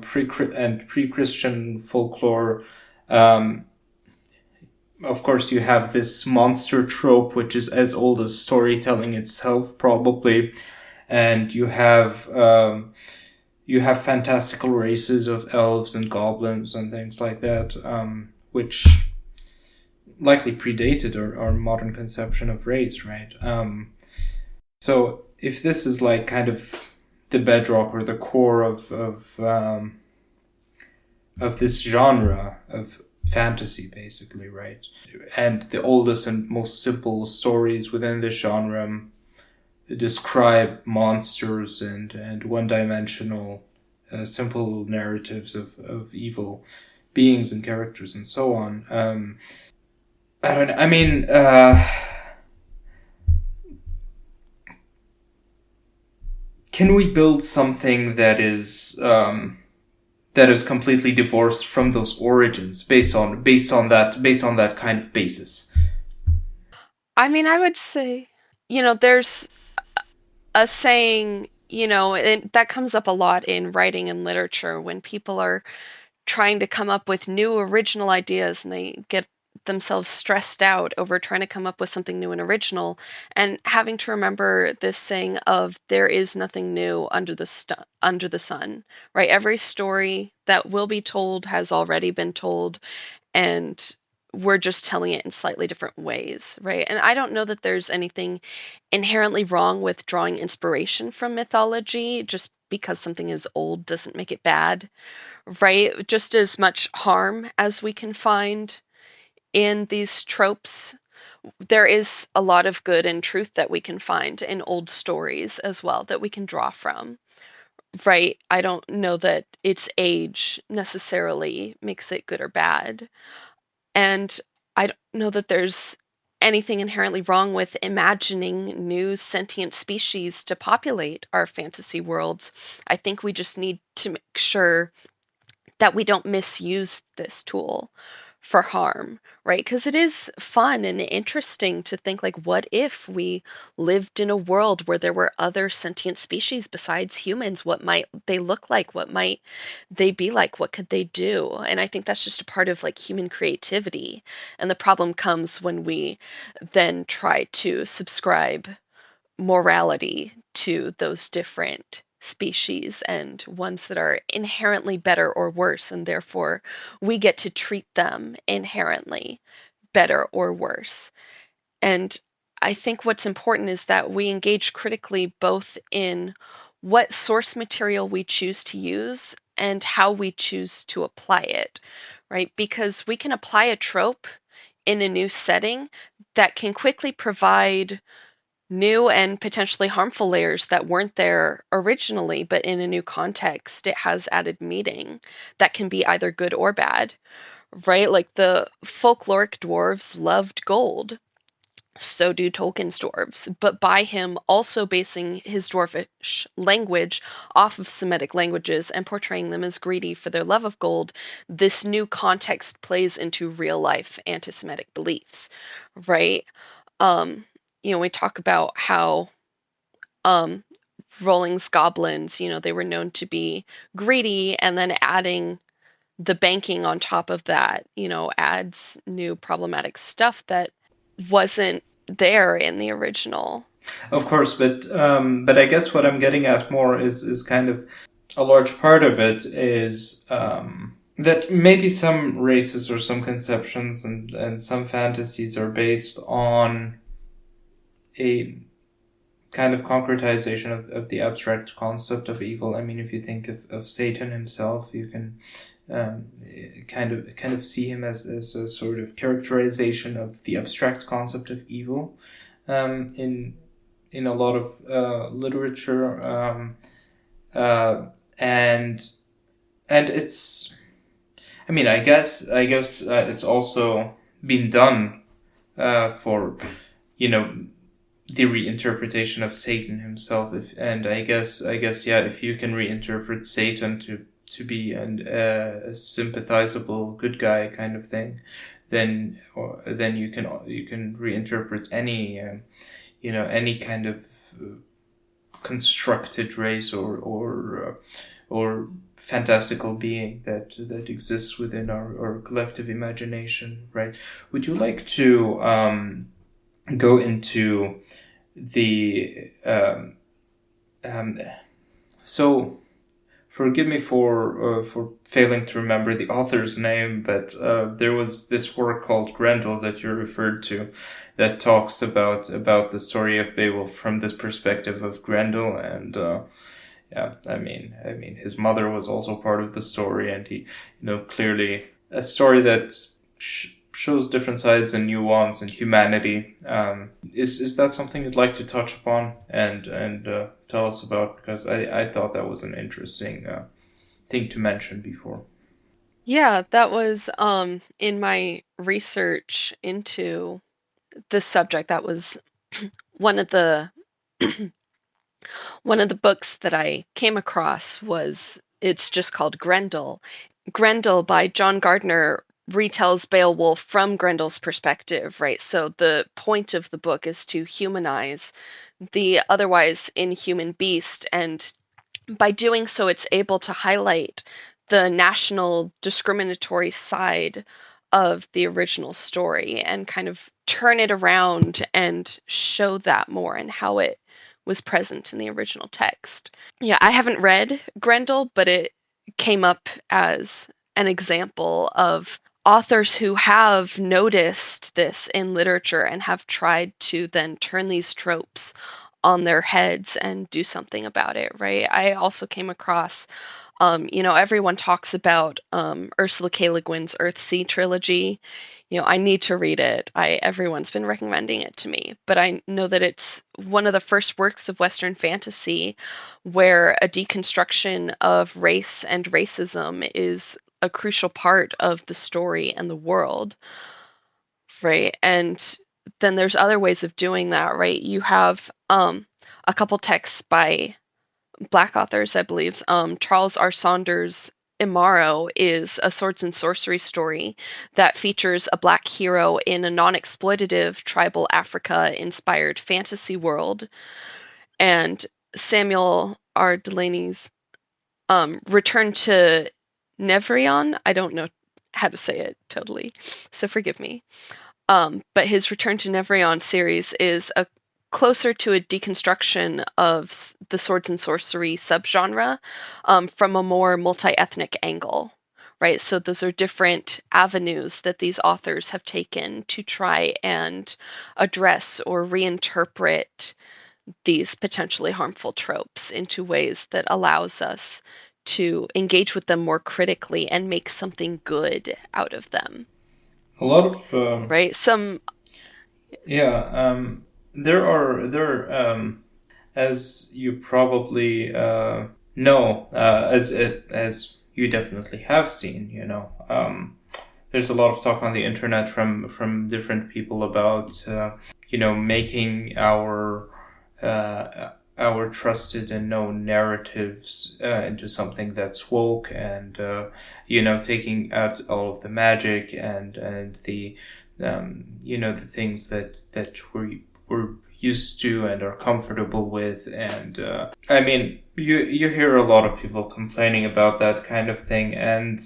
pre-Christian folklore. Of course, you have this monster trope, which is as old as storytelling itself, probably, and you have fantastical races of elves and goblins and things like that, which likely predated our modern conception of race, right? So if this is like kind of the bedrock or the core of this genre of fantasy, basically, right? And the oldest and most simple stories within this genre describe monsters and one-dimensional, simple narratives of evil beings and characters and so on. I don't know. I mean, can we build something that is completely divorced from those origins based on that kind of basis? I mean, I would say, there's a saying, that comes up a lot in writing and literature when people are trying to come up with new original ideas and they get themselves stressed out over trying to come up with something new and original, and having to remember this saying of there is nothing new under the sun, right? Every story that will be told has already been told, and we're just telling it in slightly different ways, right? And I don't know that there's anything inherently wrong with drawing inspiration from mythology. Just because something is old doesn't make it bad, right? Just as much harm as we can find in these tropes, there is a lot of good and truth that we can find in old stories as well that we can draw from, right? I don't know that its age necessarily makes it good or bad. And I don't know that there's anything inherently wrong with imagining new sentient species to populate our fantasy worlds. I think we just need to make sure that we don't misuse this tool for harm, right? Because it is fun and interesting to think, like, what if we lived in a world where there were other sentient species besides humans? What might they look like? What might they be like? What could they do? And I think that's just a part of like human creativity. And the problem comes when we then try to subscribe morality to those different species and ones that are inherently better or worse, and therefore we get to treat them inherently better or worse. And I think what's important is that we engage critically both in what source material we choose to use and how we choose to apply it, right? Because we can apply a trope in a new setting that can quickly provide new and potentially harmful layers that weren't there originally, but in a new context, it has added meaning that can be either good or bad, right? Like the folkloric dwarves loved gold. So do Tolkien's dwarves, but by him also basing his dwarfish language off of Semitic languages and portraying them as greedy for their love of gold, this new context plays into real life anti Semitic beliefs, right? Um, we talk about how um, Rowling's goblins, they were known to be greedy, and then adding the banking on top of that, adds new problematic stuff that wasn't there in the original. Of course, but I guess what I'm getting at more is kind of a large part of it is that maybe some races or some conceptions and some fantasies are based on a kind of concretization of the abstract concept of evil. I mean, if you think of Satan himself, you can kind of see him as a sort of characterization of the abstract concept of evil in a lot of literature, and it's. I mean, I guess it's also been done for the reinterpretation of Satan himself. I guess yeah, if you can reinterpret Satan to be a sympathizable good guy kind of thing, then you can reinterpret any any kind of constructed race or fantastical being that exists within our collective imagination, right? Would you like to go into the so forgive me for failing to remember the author's name, but there was this work called Grendel that you referred to that talks about the story of Beowulf from the perspective of Grendel, and yeah, I mean his mother was also part of the story, and he, clearly a story that shows different sides and nuance and humanity. Is that something you'd like to touch upon and tell us about? Because I thought that was an interesting thing to mention before. Yeah, that was in my research into this subject. That was one of the one of the books that I came across. It's just called Grendel. Grendel by John Gardner retells Beowulf from Grendel's perspective, right? So the point of the book is to humanize the otherwise inhuman beast, and by doing so, it's able to highlight the national discriminatory side of the original story and kind of turn it around and show that more and how it was present in the original text. Yeah, I haven't read Grendel, but it came up as an example of authors who have noticed this in literature and have tried to then turn these tropes on their heads and do something about it, right? I also came across, everyone talks about Ursula K. Le Guin's Earthsea trilogy. I need to read it. Everyone's been recommending it to me, but I know that it's one of the first works of Western fantasy where a deconstruction of race and racism is a crucial part of the story and the world, right? And then there's other ways of doing that, right? You have a couple texts by Black authors, I believe. Charles R. Saunders' Imaro is a swords and sorcery story that features a Black hero in a non-exploitative tribal Africa-inspired fantasy world. And Samuel R. Delaney's Return to Nevrion, I don't know how to say it totally, so forgive me. But his Return to Nevrion series is closer to a deconstruction of the swords and sorcery subgenre from a more multi-ethnic angle, right? So those are different avenues that these authors have taken to try and address or reinterpret these potentially harmful tropes into ways that allows us to engage with them more critically and make something good out of them. A lot of right. There are as you probably know, as you definitely have seen, there's a lot of talk on the internet from different people about making our trusted and known narratives into something that's woke and taking out all of the magic and the the things that we're used to and are comfortable with, and you hear a lot of people complaining about that kind of thing, and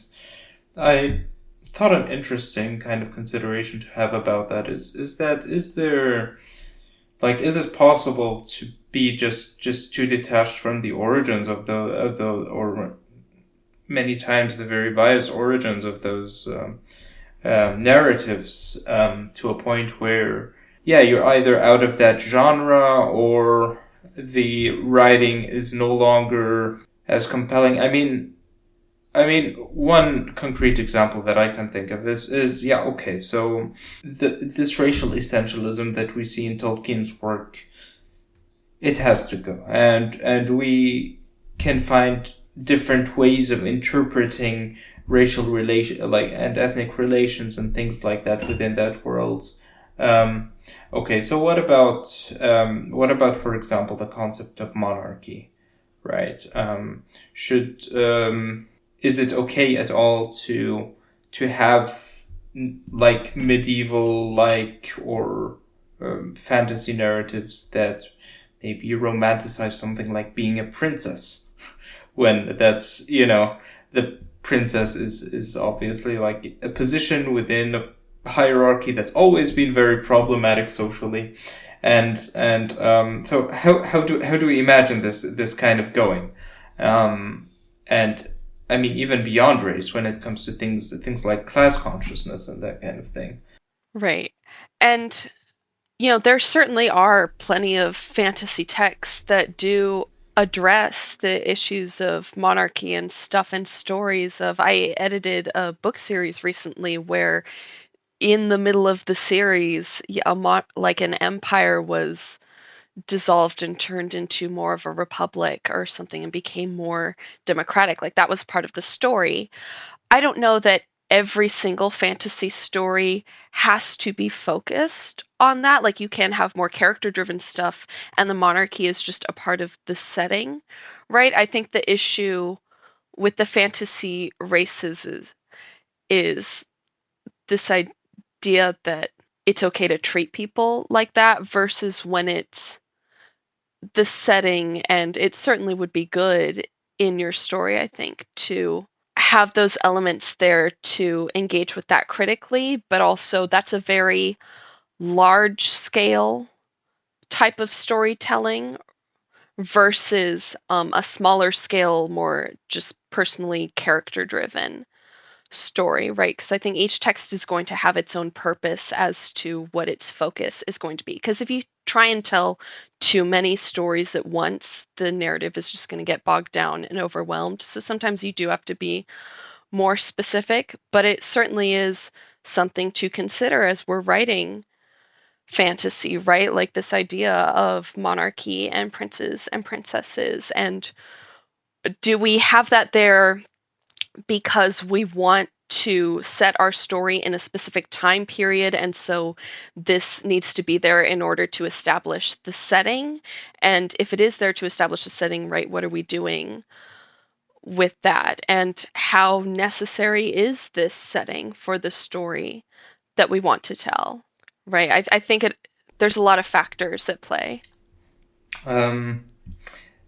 I thought an interesting kind of consideration to have about that is it possible to be just too detached from the origins of the or many times the very biased origins of those narratives to a point where you're either out of that genre or the writing is no longer as compelling. I mean, one concrete example that I can think of is so this racial essentialism that we see in Tolkien's work, it has to go, and we can find different ways of interpreting racial relation and ethnic relations and things like that within that world. Um, okay, so what about, for example, the concept of monarchy, right? Should Is it okay at all to have like medieval like or fantasy narratives that maybe romanticize something like being a princess when that's, the princess is obviously like a position within a hierarchy that's always been very problematic socially, so how do we imagine this kind of going, and I mean even beyond race when it comes to things like class consciousness and that kind of thing. Right. And, there certainly are plenty of fantasy texts that do address the issues of monarchy and stuff and stories of. I edited a book series recently where in the middle of the series, like an empire was dissolved and turned into more of a republic or something and became more democratic. Like that was part of the story. I don't know that every single fantasy story has to be focused on that. Like you can have more character driven stuff and the monarchy is just a part of the setting, right? I think the issue with the fantasy races is this idea that it's okay to treat people like that versus when it's the setting, and it certainly would be good in your story, I think, to have those elements there to engage with that critically, but also that's a very large scale type of storytelling versus a smaller scale, more just personally character driven story, right? Because I think each text is going to have its own purpose as to what its focus is going to be. Because if you try and tell too many stories at once, the narrative is just going to get bogged down and overwhelmed. So sometimes you do have to be more specific, but it certainly is something to consider as we're writing fantasy, right? Like this idea of monarchy and princes and princesses. And do we have that there because we want to set our story in a specific time period, and so this needs to be there in order to establish the setting? And if it is there to establish the setting, right, what are we doing with that? And how necessary is this setting for the story that we want to tell? Right? I think there's a lot of factors at play. um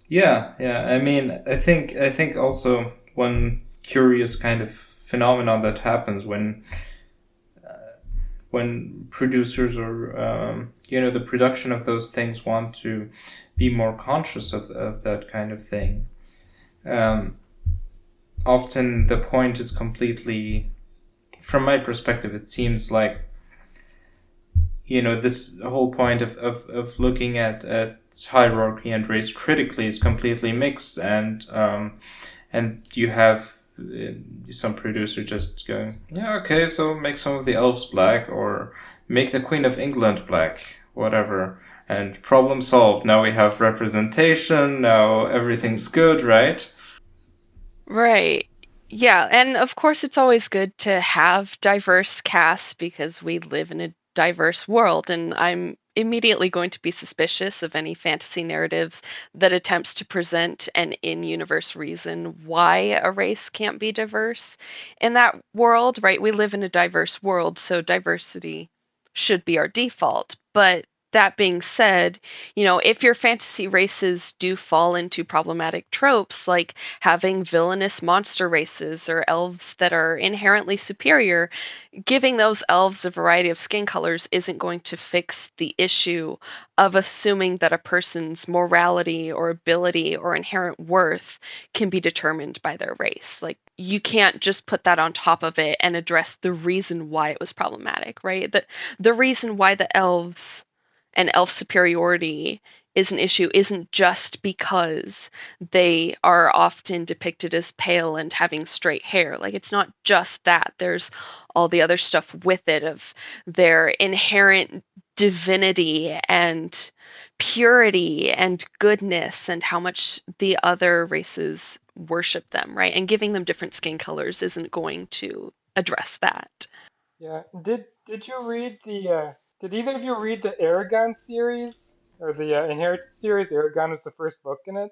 yeah, I mean, I think also one curious kind of phenomenon that happens when producers or the production of those things want to be more conscious of that kind of thing. Um, Often the point is completely, from my perspective, it seems like this whole point of looking at hierarchy and race critically is completely mixed, and you have some producer just going, yeah, okay, so make some of the elves black or make the Queen of England black, whatever, and problem solved. Now we have representation, now everything's good, right? Right. Yeah, and of course it's always good to have diverse casts because we live in a diverse world, and I'm immediately going to be suspicious of any fantasy narratives that attempts to present an in-universe reason why a race can't be diverse in that world, right? We live in a diverse world, so diversity should be our default. But that being said, if your fantasy races do fall into problematic tropes, like having villainous monster races or elves that are inherently superior, giving those elves a variety of skin colors isn't going to fix the issue of assuming that a person's morality or ability or inherent worth can be determined by their race. Like, you can't just put that on top of it and address the reason why it was problematic, right? The reason why the elves and elf superiority is an issue isn't just because they are often depicted as pale and having straight hair. Like, it's not just that. There's all the other stuff with it of their inherent divinity and purity and goodness and how much the other races worship them, right? And giving them different skin colors isn't going to address that. Yeah. Did you read Did either of you read the Aragon series or the Inheritance series? Aragon was the first book in it.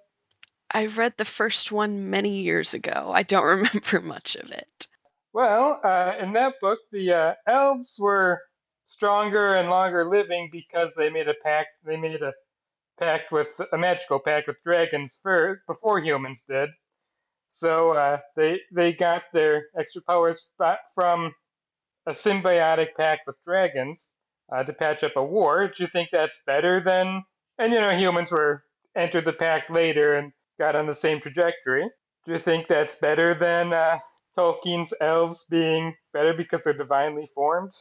I read the first one many years ago. I don't remember much of it. Well, in that book, the elves were stronger and longer living because they made a pact. They made a pact with a magical pact with dragons before humans did. So they got their extra powers from a symbiotic pact with dragons to patch up a war. Do you think that's better than? And humans were entered the pact later and got on the same trajectory. Do you think that's better than Tolkien's elves being better because they're divinely formed?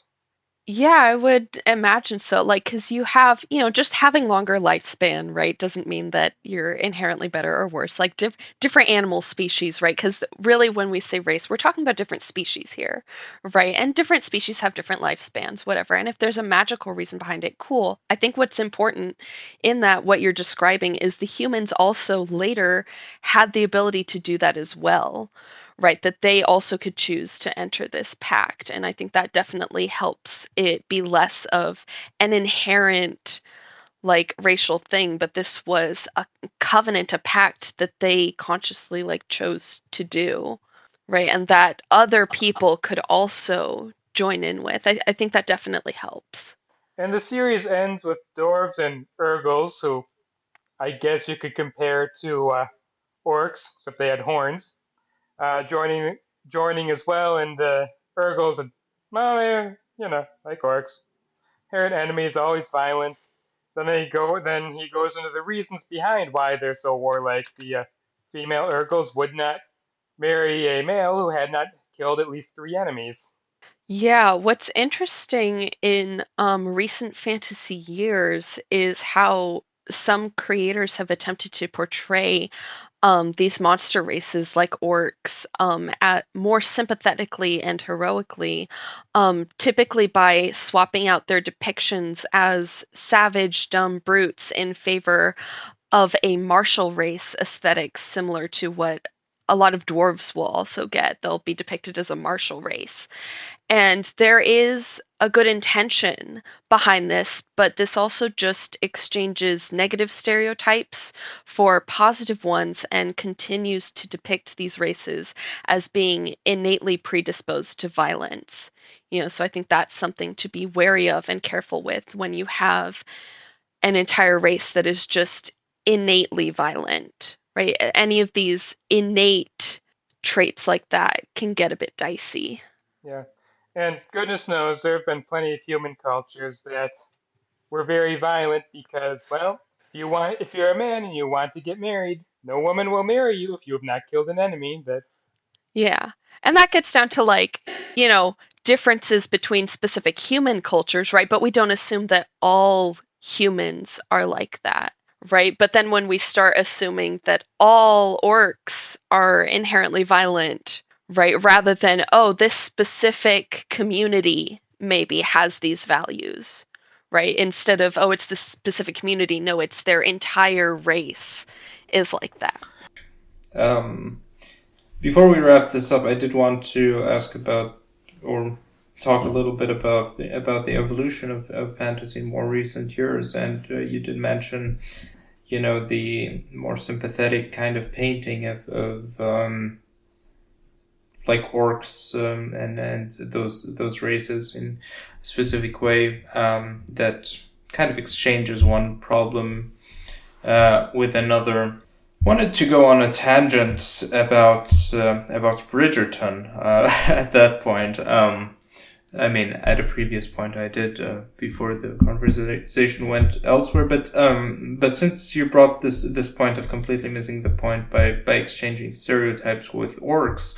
Yeah, I would imagine so. Like, because you have, just having longer lifespan, right, doesn't mean that you're inherently better or worse. Like, different animal species, right? Because really, when we say race, we're talking about different species here, right? And different species have different lifespans, whatever. And if there's a magical reason behind it, cool. I think what's important in that, what you're describing, is the humans also later had the ability to do that as well, right? That they also could choose to enter this pact. And I think that definitely helps it be less of an inherent like racial thing, but this was a covenant, a pact that they consciously like chose to do, right? And that other people could also join in with. I think that definitely helps. And the series ends with dwarves and urgles, who I guess you could compare to orcs, except they had horns, joining as well. And the urgles, well, they're like orcs. Inherent enemies, always violent. Then he goes into the reasons behind why they're so warlike. The female urgles would not marry a male who had not killed at least 3 enemies. Yeah, what's interesting in recent fantasy years is how some creators have attempted to portray these monster races like orcs at more sympathetically and heroically, typically by swapping out their depictions as savage, dumb brutes in favor of a martial race aesthetic similar to what a lot of dwarves will also get. They'll be depicted as a martial race. And there is a good intention behind this, but this also just exchanges negative stereotypes for positive ones and continues to depict these races as being innately predisposed to violence. So I think that's something to be wary of and careful with when you have an entire race that is just innately violent, right? Any of these innate traits like that can get a bit dicey. Yeah, and goodness knows there have been plenty of human cultures that were very violent because, well, if you're a man and you want to get married, no woman will marry you if you have not killed an enemy. Yeah. And that gets down to like, differences between specific human cultures, right? But we don't assume that all humans are like that, right? But then when we start assuming that all orcs are inherently violent, right? Rather than, oh, this specific community maybe has these values, right? Instead of, oh, it's this specific community. No, it's their entire race is like that. Before we wrap this up, I did want to ask about, or talk a little bit about the evolution of fantasy in more recent years. And you did mention, the more sympathetic kind of painting of like orcs and those races in a specific way that kind of exchanges one problem with another. Wanted to go on a tangent about Bridgerton at that point. At a previous point I did before the conversation went elsewhere. But since you brought this point of completely missing the point by exchanging stereotypes with orcs,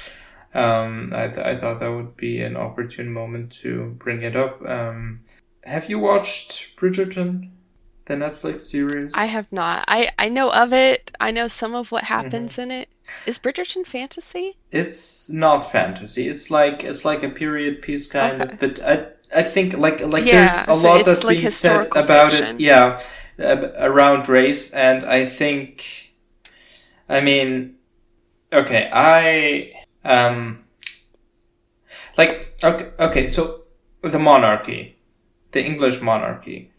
I thought that would be an opportune moment to bring it up. Have you watched Bridgerton? The Netflix series? I have not. I know of it. I know some of what happens in it. Is Bridgerton fantasy? It's not fantasy. It's like a period piece kind of. But I think like Yeah, there's a lot that's like being said historical about fiction. it. Yeah, around race, and I think, okay, okay. So the monarchy. the English monarchy.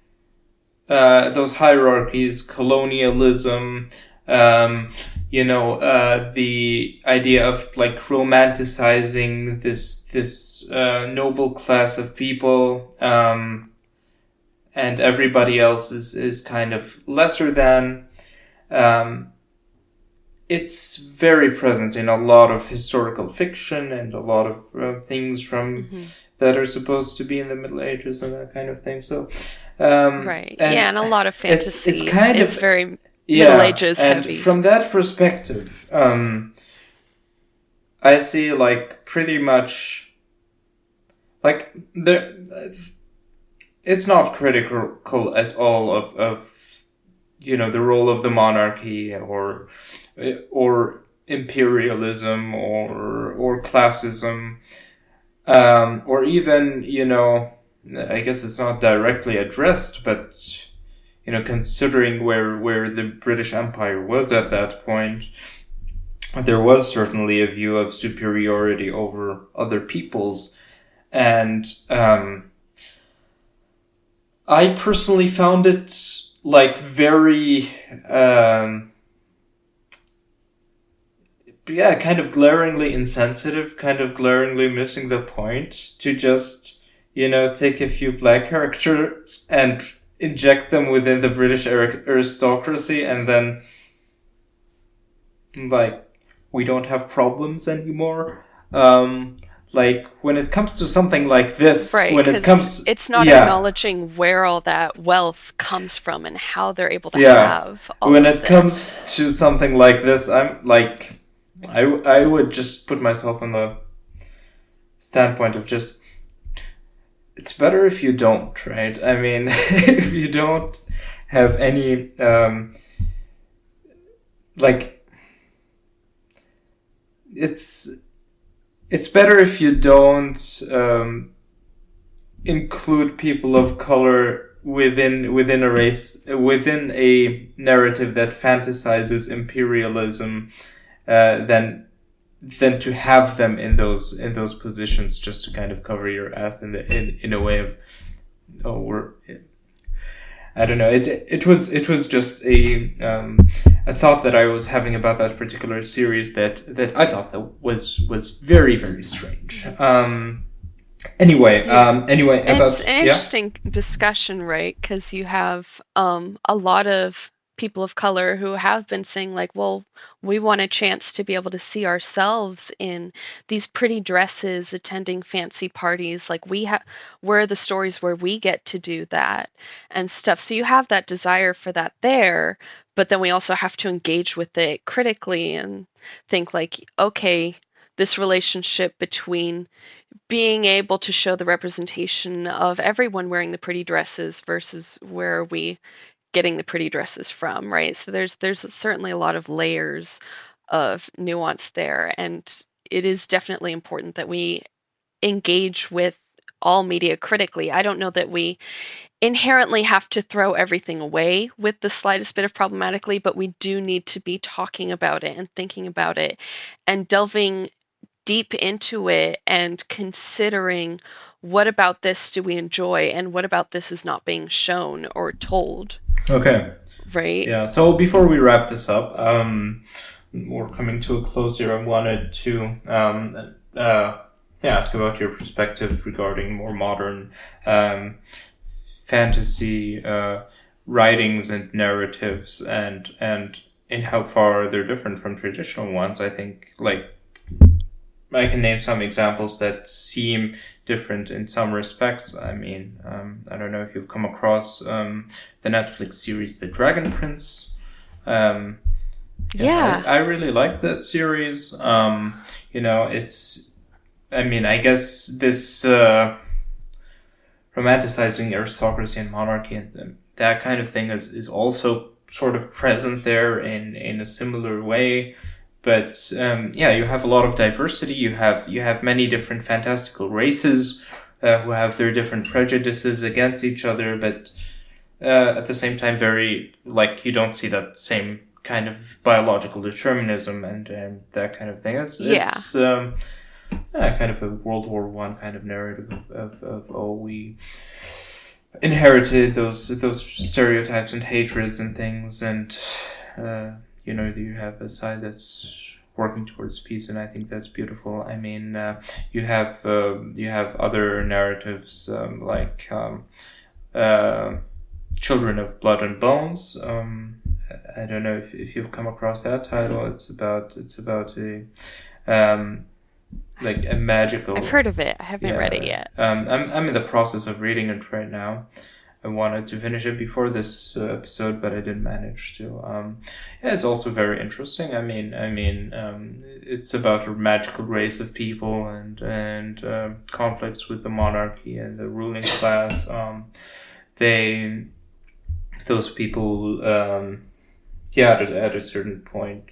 Those hierarchies, colonialism, the idea of like romanticizing this noble class of people, and everybody else is kind of lesser than. It's very present in a lot of historical fiction and a lot of things from that are supposed to be in the Middle Ages and that kind of thing. So, right, and a lot of fantasy. It's kind of very yeah, Middle Ages and heavy. from that perspective, I see like pretty much like it's not critical at all of the role of the monarchy or imperialism or classism, or even I guess it's not directly addressed, but considering where the British Empire was at that point, there was certainly a view of superiority over other peoples, and I personally found it like very kind of glaringly insensitive, kind of glaringly missing the point to just take a few black characters and inject them within the British aristocracy, and then like we don't have problems anymore. Like when it comes to something like this, right, when it comes, it's not acknowledging where all that wealth comes from and how they're able to have all when of it comes to something like this, I'm like, I would just put myself on the standpoint of just, it's better if you don't, right? I mean, if you don't have any, like, it's better if you don't include people of color within a race, within a narrative that fantasizes imperialism, than to have them in those positions just to kind of cover your ass in a way of, I don't know. It was just a thought that I was having about that particular series that I thought that was very, very strange. Anyway, about it's an interesting discussion, right? Because you have a lot of people of color who have been saying like, well, we want a chance to be able to see ourselves in these pretty dresses, attending fancy parties. Like we're the stories where we get to do that and stuff. So you have that desire for that there, but then we also have to engage with it critically and think like, okay, this relationship between being able to show the representation of everyone wearing the pretty dresses versus where are we getting the pretty dresses from, right? So there's certainly a lot of layers of nuance there, and it is definitely important that we engage with all media critically. I don't know that we inherently have to throw everything away with the slightest bit of problematically, but we do need to be talking about it and thinking about it and delving deep into it and considering what about this do we enjoy and what about this is not being shown or told. Okay. Right? Yeah, so before we wrap this up, we're coming to a close here. I wanted to ask about your perspective regarding more modern fantasy writings and narratives, and in how far they're different from traditional ones. I think, like, I can name some examples that seem different in some respects. I mean, I don't know if you've come across the Netflix series The Dragon Prince. I really like that series. It's, I mean, I guess this romanticizing aristocracy and monarchy and that kind of thing is also sort of present there in a similar way. But you have a lot of diversity. You have many different fantastical races who have their different prejudices against each other, but at the same time, very, like, you don't see that same kind of biological determinism and that kind of thing. It's kind of a World War I kind of narrative of inherited those stereotypes and hatreds and things, and you have a side that's working towards peace, and I think that's beautiful. I mean, you have other narratives like Children of Blood and Bones. I don't know if you've come across that title. It's about a like a magical. I've heard of it. I haven't read it yet. I'm in the process of reading it right now. I wanted to finish it before this episode, but I didn't manage to. It's also very interesting. I mean, it's about a magical race of people and conflicts with the monarchy and the ruling class. Those people, at a certain point,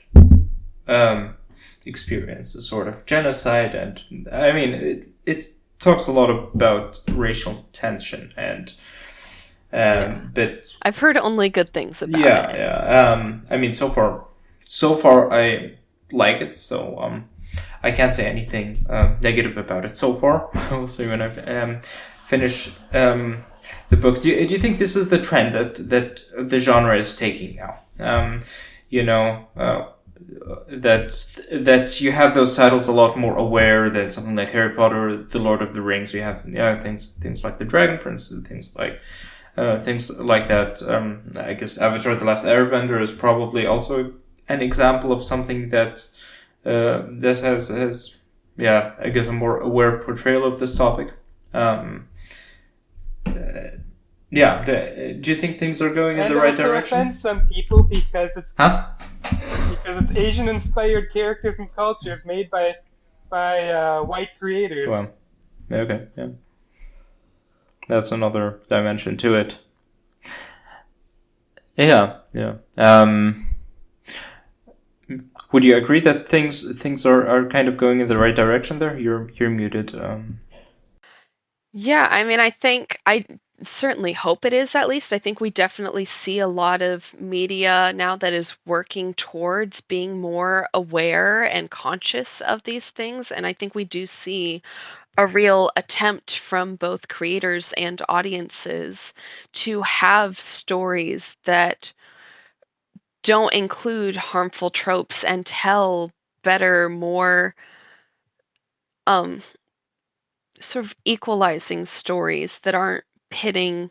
experience a sort of genocide, and I mean, it talks a lot about racial tension and. But I've heard only good things about it. Yeah. I mean, so far I like it, so I can't say anything negative about it so far. We'll see when I finish the book. Do you think this is the trend that the genre is taking now? That you have those titles a lot more aware than something like Harry Potter or The Lord of the Rings. You have things like The Dragon Prince and things like that. I guess Avatar: The Last Airbender is probably also an example of something that has I guess a more aware portrayal of this topic. Do you think things are going in the right direction? And also offend some people because it's Asian-inspired characters and cultures made by white creators. Well, okay, yeah. That's another dimension to it. Yeah. Would you agree that things are kind of going in the right direction there? You're muted. Yeah, I mean, I certainly hope it is, at least. I think we definitely see a lot of media now that is working towards being more aware and conscious of these things, and I think we do see a real attempt from both creators and audiences to have stories that don't include harmful tropes and tell better, more sort of equalizing stories that aren't pitting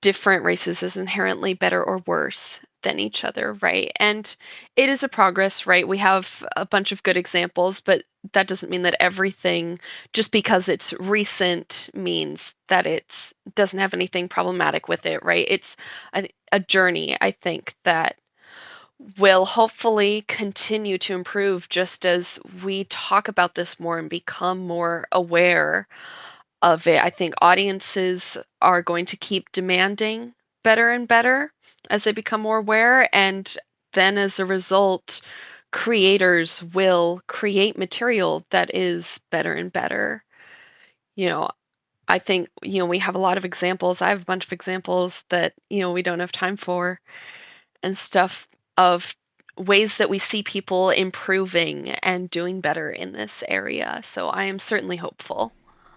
different races as inherently better or worse than each other, right? And it is a progress, right? We have a bunch of good examples, but that doesn't mean that everything, just because it's recent, means that it doesn't have anything problematic with it, right? It's a journey, I think, that will hopefully continue to improve just as we talk about this more and become more aware of it. I think audiences are going to keep demanding better and better as they become more aware, and then as a result, creators will create material that is better and better. I think, we have a lot of examples. I have a bunch of examples that, we don't have time for and stuff of ways that we see people improving and doing better in this area. So I am certainly hopeful.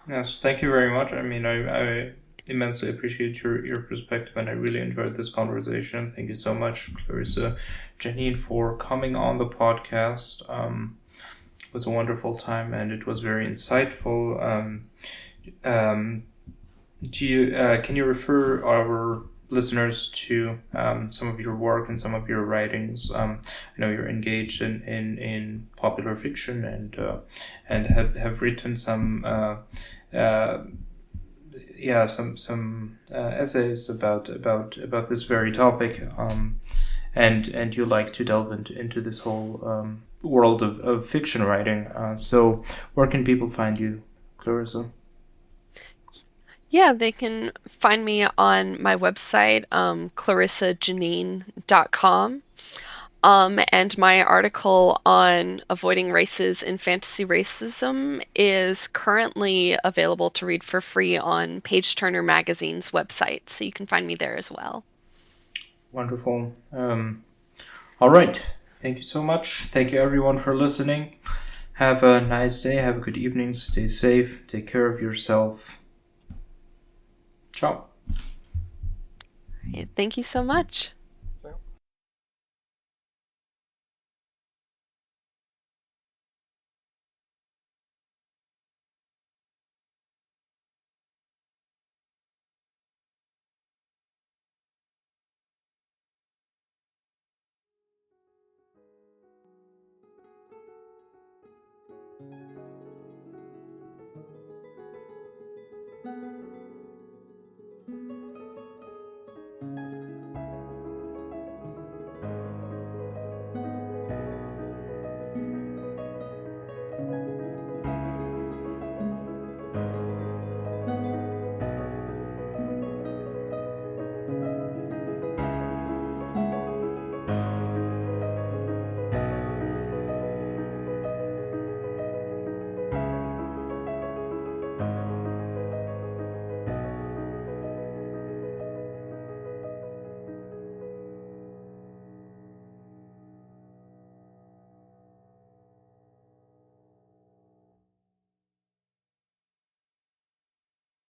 Yes, thank you very much. I mean, I immensely appreciate your perspective, and I really enjoyed this conversation. Thank you so much, Clarissa Janeen, for coming on the podcast. It was a wonderful time, and it was very insightful. Can you refer our listeners to some of your work and some of your writings? I know you're engaged in popular fiction and have written some essays about this very topic, and you like to delve into this whole world of fiction writing. So where can people find you, Clarissa? Yeah, they can find me on my website, clarissajaneen.com. And my article on avoiding races in fantasy racism is currently available to read for free on Page Turner Magazine's website, so you can find me there as well. Wonderful. All right. Thank you so much. Thank you everyone for listening. Have a nice day. Have a good evening. Stay safe. Take care of yourself. Ciao. Yeah, thank you so much.